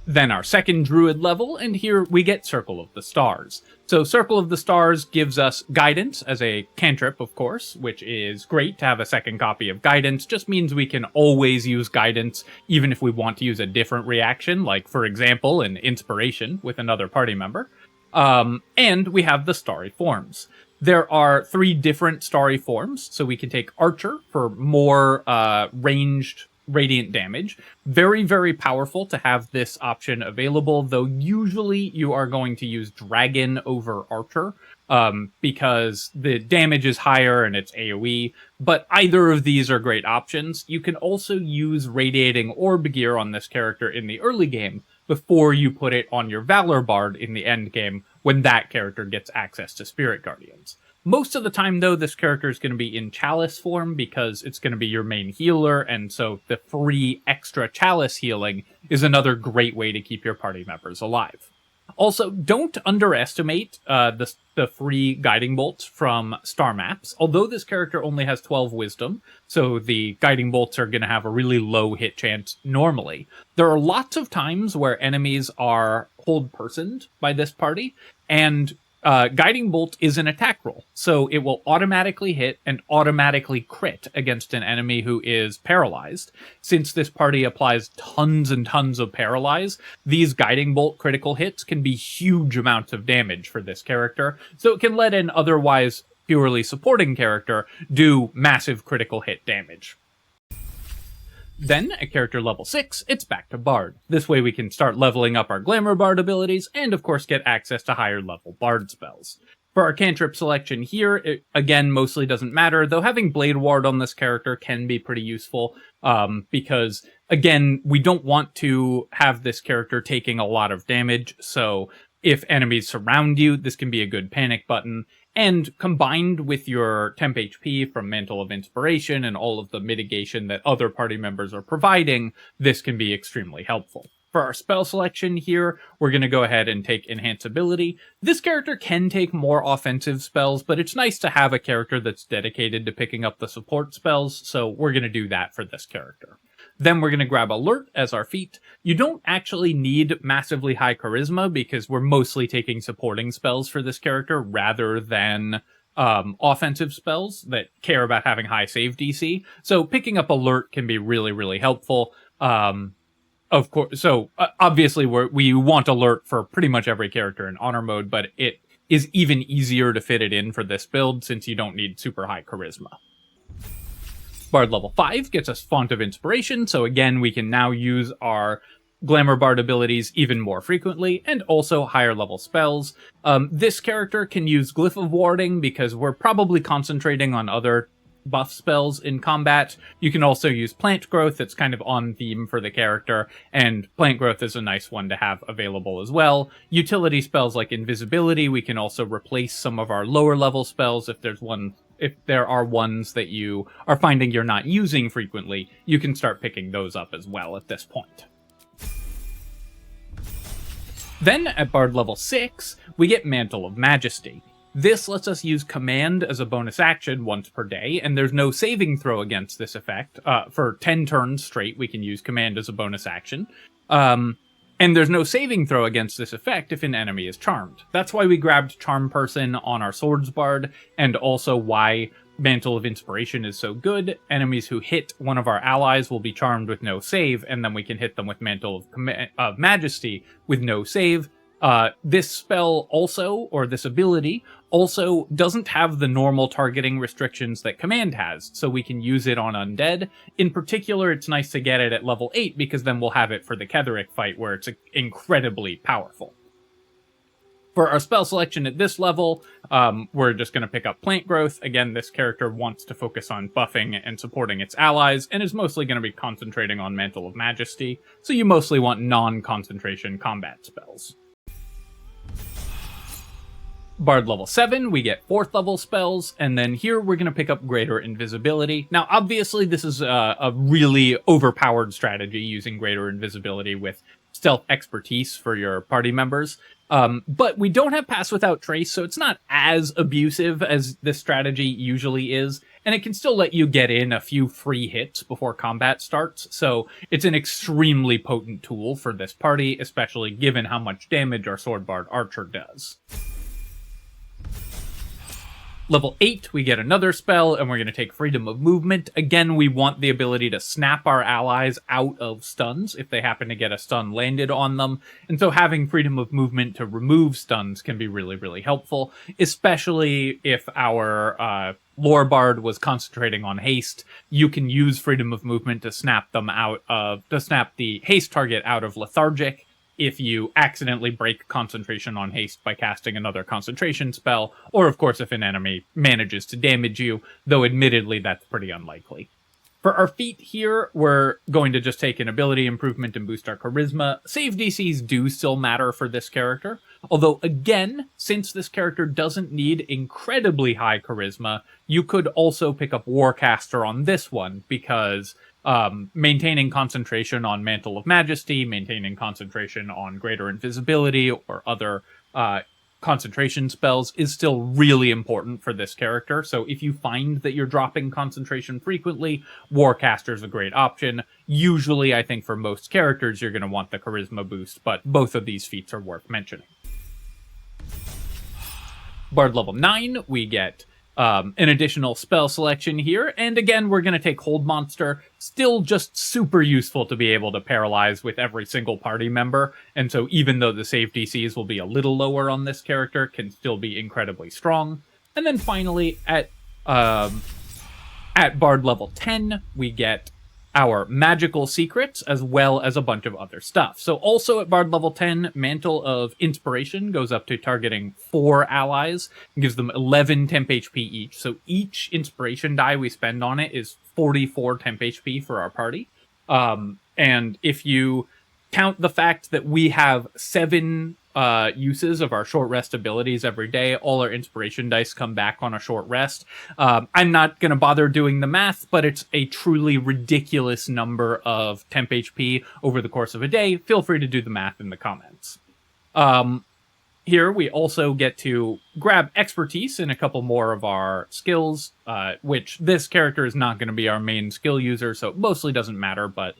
[SPEAKER 1] Then our second druid level, and here we get Circle of the Stars. So Circle of the Stars gives us guidance as a cantrip, of course, which is great to have a second copy of guidance. Just means we can always use guidance, even if we want to use a different reaction, like, for example, an inspiration with another party member. And we have the Starry Forms. There are 3 different Starry Forms, so we can take Archer for more ranged radiant damage. Very, very powerful to have this option available, though usually you are going to use Dragon over Archer, because the damage is higher and it's AoE, but either of these are great options. You can also use Radiating Orb gear on this character in the early game before you put it on your Valour Bard in the end game when that character gets access to Spirit Guardians. Most of the time, though, this character is going to be in Chalice form because it's going to be your main healer, and so the free extra Chalice healing is another great way to keep your party members alive. Also, don't underestimate the free Guiding Bolts from Star Maps. Although this character only has 12 Wisdom, so the Guiding Bolts are going to have a really low hit chance normally. There are lots of times where enemies are hold-personed by this party, and Guiding Bolt is an attack roll, so it will automatically hit and automatically crit against an enemy who is paralyzed. Since this party applies tons and tons of paralyze, these Guiding Bolt critical hits can be huge amounts of damage for this character, so it can let an otherwise purely supporting character do massive critical hit damage. Then, at character level 6, it's back to Bard. This way we can start leveling up our Glamour Bard abilities, and of course get access to higher level Bard spells. For our cantrip selection here, it again mostly doesn't matter, though having Blade Ward on this character can be pretty useful, because, again, we don't want to have this character taking a lot of damage, so if enemies surround you, this can be a good panic button. And combined with your temp HP from Mantle of Inspiration and all of the mitigation that other party members are providing, this can be extremely helpful. For our spell selection here, we're going to go ahead and take Enhance Ability. This character can take more offensive spells, but it's nice to have a character that's dedicated to picking up the support spells, so we're going to do that for this character. Then we're going to grab Alert as our feat. You don't actually need massively high charisma because we're mostly taking supporting spells for this character rather than offensive spells that care about having high save DC. So picking up Alert can be really, really helpful. Of course, so obviously we want Alert for pretty much every character in Honor mode, but it is even easier to fit it in for this build since you don't need super high charisma. Bard level 5 gets us Font of Inspiration, so again, we can now use our Glamour Bard abilities even more frequently, and also higher level spells. This character can use Glyph of Warding because we're probably concentrating on other buff spells in combat. You can also use Plant Growth, that's kind of on theme for the character, and Plant Growth is a nice one to have available as well. Utility spells like Invisibility, we can also replace some of our lower level spells if there are ones that you are finding you're not using frequently, you can start picking those up as well at this point. Then at Bard level 6, we get Mantle of Majesty. This lets us use Command as a bonus action once per day, and there's no saving throw against this effect. For 10 turns straight, we can use Command as a bonus action. And there's no saving throw against this effect if an enemy is charmed. That's why we grabbed Charm Person on our Swords Bard, and also why Mantle of Inspiration is so good. Enemies who hit one of our allies will be charmed with no save, and then we can hit them with Mantle of Majesty with no save. This spell also, or this ability, also doesn't have the normal targeting restrictions that Command has, so we can use it on Undead. In particular, it's nice to get it at level 8, because then we'll have it for the Ketheric fight, where it's incredibly powerful. For our spell selection at this level, we're just going to pick up Plant Growth. Again, this character wants to focus on buffing and supporting its allies, and is mostly going to be concentrating on Mantle of Majesty, so you mostly want non-concentration combat spells. Bard level 7, we get 4th level spells, and then here we're going to pick up Greater Invisibility. Now, obviously, this is a really overpowered strategy, using Greater Invisibility with Stealth Expertise for your party members. But we don't have Pass Without Trace, so it's not as abusive as this strategy usually is, and it can still let you get in a few free hits before combat starts, so it's an extremely potent tool for this party, especially given how much damage our Sword Bard Archer does. Level 8, we get another spell, and we're going to take Freedom of Movement. Again, we want the ability to snap our allies out of stuns if they happen to get a stun landed on them. And so having Freedom of Movement to remove stuns can be really, really helpful, especially if our Lore Bard was concentrating on haste. You can use Freedom of Movement to snap the haste target out of lethargic, if you accidentally break concentration on haste by casting another concentration spell, or of course if an enemy manages to damage you, though admittedly that's pretty unlikely. For our feat here, we're going to just take an ability improvement and boost our charisma. Save DCs do still matter for this character, although again, since this character doesn't need incredibly high charisma, you could also pick up Warcaster on this one, because maintaining concentration on Mantle of Majesty, maintaining concentration on Greater Invisibility, or other concentration spells is still really important for this character. So if you find that you're dropping concentration frequently, Warcaster is a great option. Usually, I think for most characters, you're going to want the charisma boost, but both of these feats are worth mentioning. Bard level 9, we get an additional spell selection here, and again, we're going to take Hold Monster. Still just super useful to be able to paralyze with every single party member, and so even though the save DCs will be a little lower on this character, can still be incredibly strong. And then finally, at Bard level 10, we get our magical secrets, as well as a bunch of other stuff. So also at Bard level 10, Mantle of Inspiration goes up to targeting 4 allies, and gives them 11 temp HP each. So each inspiration die we spend on it is 44 temp HP for our party. And if you count the fact that we have 7 uses of our short rest abilities every day, all our inspiration dice come back on a short rest. I'm not going to bother doing the math, but it's a truly ridiculous number of temp HP over the course of a day. Feel free to do the math in the comments. Here we also get to grab expertise in a couple more of our skills, which this character is not going to be our main skill user, so it mostly doesn't matter, but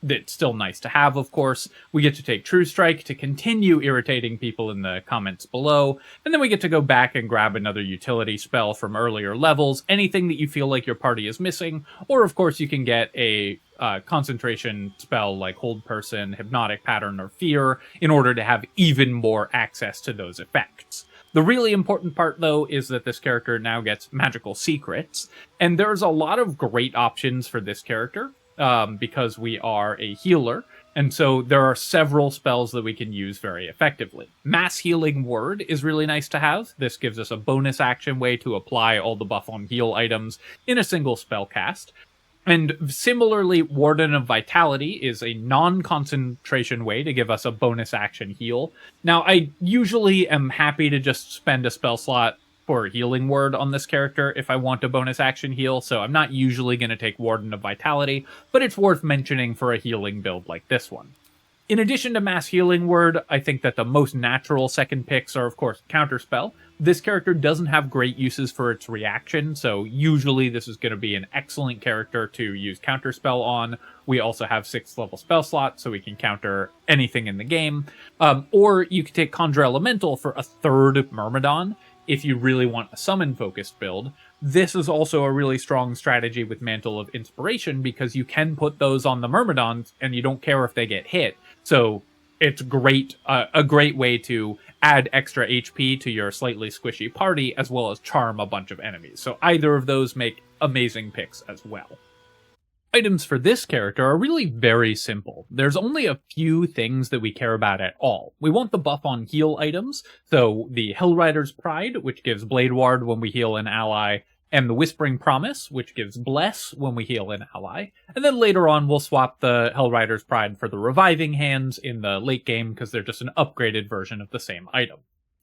[SPEAKER 1] it's still nice to have, of course. We get to take True Strike to continue irritating people in the comments below, and then we get to go back and grab another utility spell from earlier levels, anything that you feel like your party is missing, or of course you can get a concentration spell like Hold Person, Hypnotic Pattern, or Fear in order to have even more access to those effects. The really important part, though, is that this character now gets magical secrets, and there's a lot of great options for this character. Because we are a healer, and so there are several spells that we can use very effectively. Mass Healing Word is really nice to have. This gives us a bonus action way to apply all the buff on heal items in a single spell cast. And similarly, Warden of Vitality is a non-concentration way to give us a bonus action heal. Now, I usually am happy to just spend a spell slot for Healing Word on this character if I want a bonus action heal, so I'm not usually going to take Warden of Vitality, but it's worth mentioning for a healing build like this one. In addition to Mass Healing Word, I think that the most natural second picks are, of course, Counterspell. This character doesn't have great uses for its reaction, so usually this is going to be an excellent character to use Counterspell on. We also have 6th level spell slots, so we can counter anything in the game. Or you could take Conjure Elemental for a 3rd Myrmidon if you really want a summon-focused build. This is also a really strong strategy with Mantle of Inspiration because you can put those on the Myrmidons and you don't care if they get hit. So it's great, a great way to add extra HP to your slightly squishy party as well as charm a bunch of enemies. So either of those make amazing picks as well. Items for this character are really very simple. There's only a few things that we care about at all. We want the buff on heal items, so the Hellrider's Pride, which gives Blade Ward when we heal an ally, and the Whispering Promise, which gives Bless when we heal an ally. And then later on, we'll swap the Hellrider's Pride for the Reviving Hands in the late game, because they're just an upgraded version of the same item.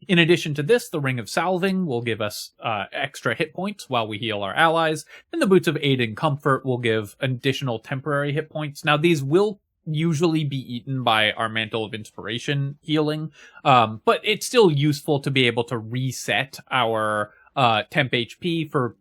[SPEAKER 1] In addition to this, the Ring of Salving will give us extra hit points while we heal our allies, and the Boots of Aid and Comfort will give additional temporary hit points. Now, these will usually be eaten by our Mantle of Inspiration healing, but it's still useful to be able to reset our temp HP for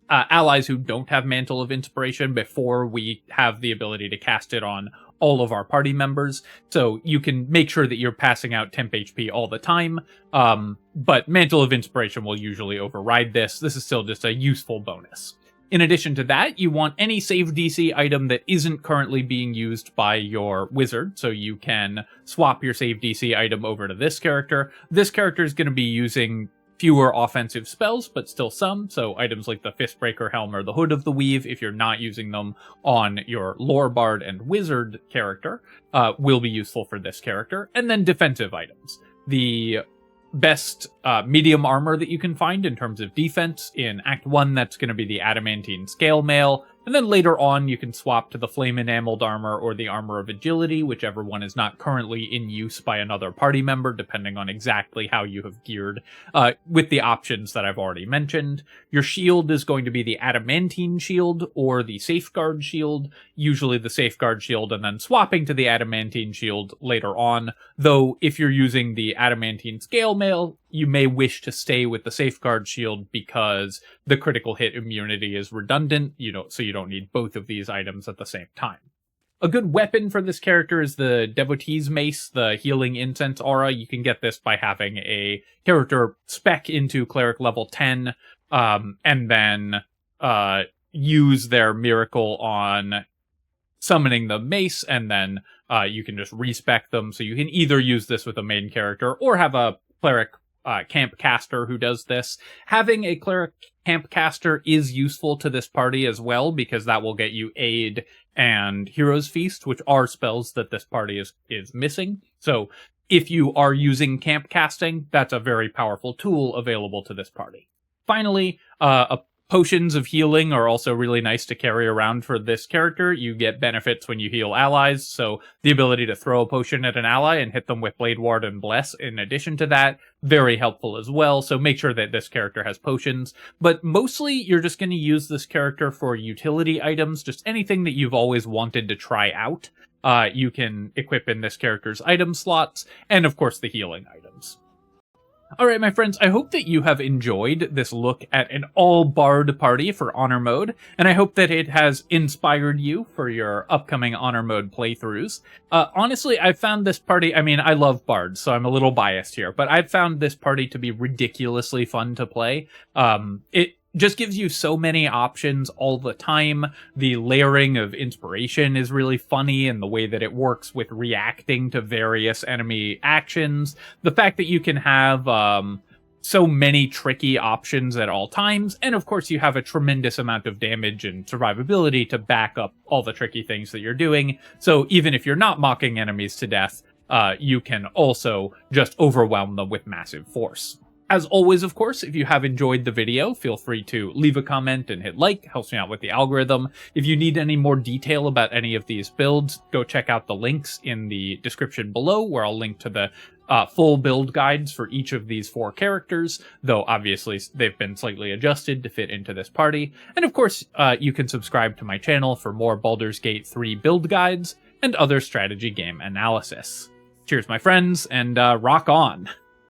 [SPEAKER 1] allies who don't have Mantle of Inspiration before we have the ability to cast it on all of our party members. So you can make sure that you're passing out temp HP all the time, but Mantle of Inspiration will usually override this. This is still just a useful bonus. In addition to that, you want any save DC item that isn't currently being used by your wizard, so you can swap your save DC item over to this character. This character is going to be using fewer offensive spells, but still some, so items like the Fistbreaker Helm or the Hood of the Weave, if you're not using them on your Lore Bard and Wizard character, will be useful for this character. And then defensive items. The best medium armor that you can find in terms of defense in Act 1, that's going to be the Adamantine Scale Mail. And then later on, you can swap to the Flame Enameled Armor or the Armor of Agility, whichever one is not currently in use by another party member, depending on exactly how you have geared, with the options that I've already mentioned. Your shield is going to be the Adamantine Shield or the Safeguard Shield, usually the Safeguard Shield, and then swapping to the Adamantine Shield later on, though if you're using the Adamantine Scale Mail, you may wish to stay with the Safeguard Shield because the critical hit immunity is redundant, so you don't need both of these items at the same time. A good weapon for this character is the Devotee's Mace, the Healing Incense Aura. You can get this by having a character spec into Cleric level 10, and then use their miracle on summoning the mace, and then you can just respec them. So you can either use this with a main character or have a Cleric camp caster who does this. Having a Cleric camp caster is useful to this party as well, because that will get you Aid and Hero's Feast, which are spells that this party is missing. So if you are using camp casting, that's a very powerful tool available to this party. Finally, potions of healing are also really nice to carry around for this character. You get benefits when you heal allies, so the ability to throw a potion at an ally and hit them with Blade Ward and Bless in addition to that, very helpful as well, so make sure that this character has potions. But mostly, you're just going to use this character for utility items, just anything that you've always wanted to try out. You can equip in this character's item slots, and of course the healing items. Alright, my friends, I hope that you have enjoyed this look at an all-Bard party for Honor Mode, and I hope that it has inspired you for your upcoming Honor Mode playthroughs. Honestly, I've found this party, I love Bards, so I'm a little biased here, but I've found this party to be ridiculously fun to play. It just gives you so many options all the time. The layering of inspiration is really funny, and the way that it works with reacting to various enemy actions. The fact that you can have so many tricky options at all times, and of course you have a tremendous amount of damage and survivability to back up all the tricky things that you're doing. So even if you're not mocking enemies to death, you can also just overwhelm them with massive force. As always, of course, if you have enjoyed the video, feel free to leave a comment and hit like. Helps me out with the algorithm. If you need any more detail about any of these builds, go check out the links in the description below, where I'll link to the full build guides for each of these 4 characters, though obviously they've been slightly adjusted to fit into this party. And of course, you can subscribe to my channel for more Baldur's Gate 3 build guides. and other strategy game analysis. Cheers, my friends, and rock on!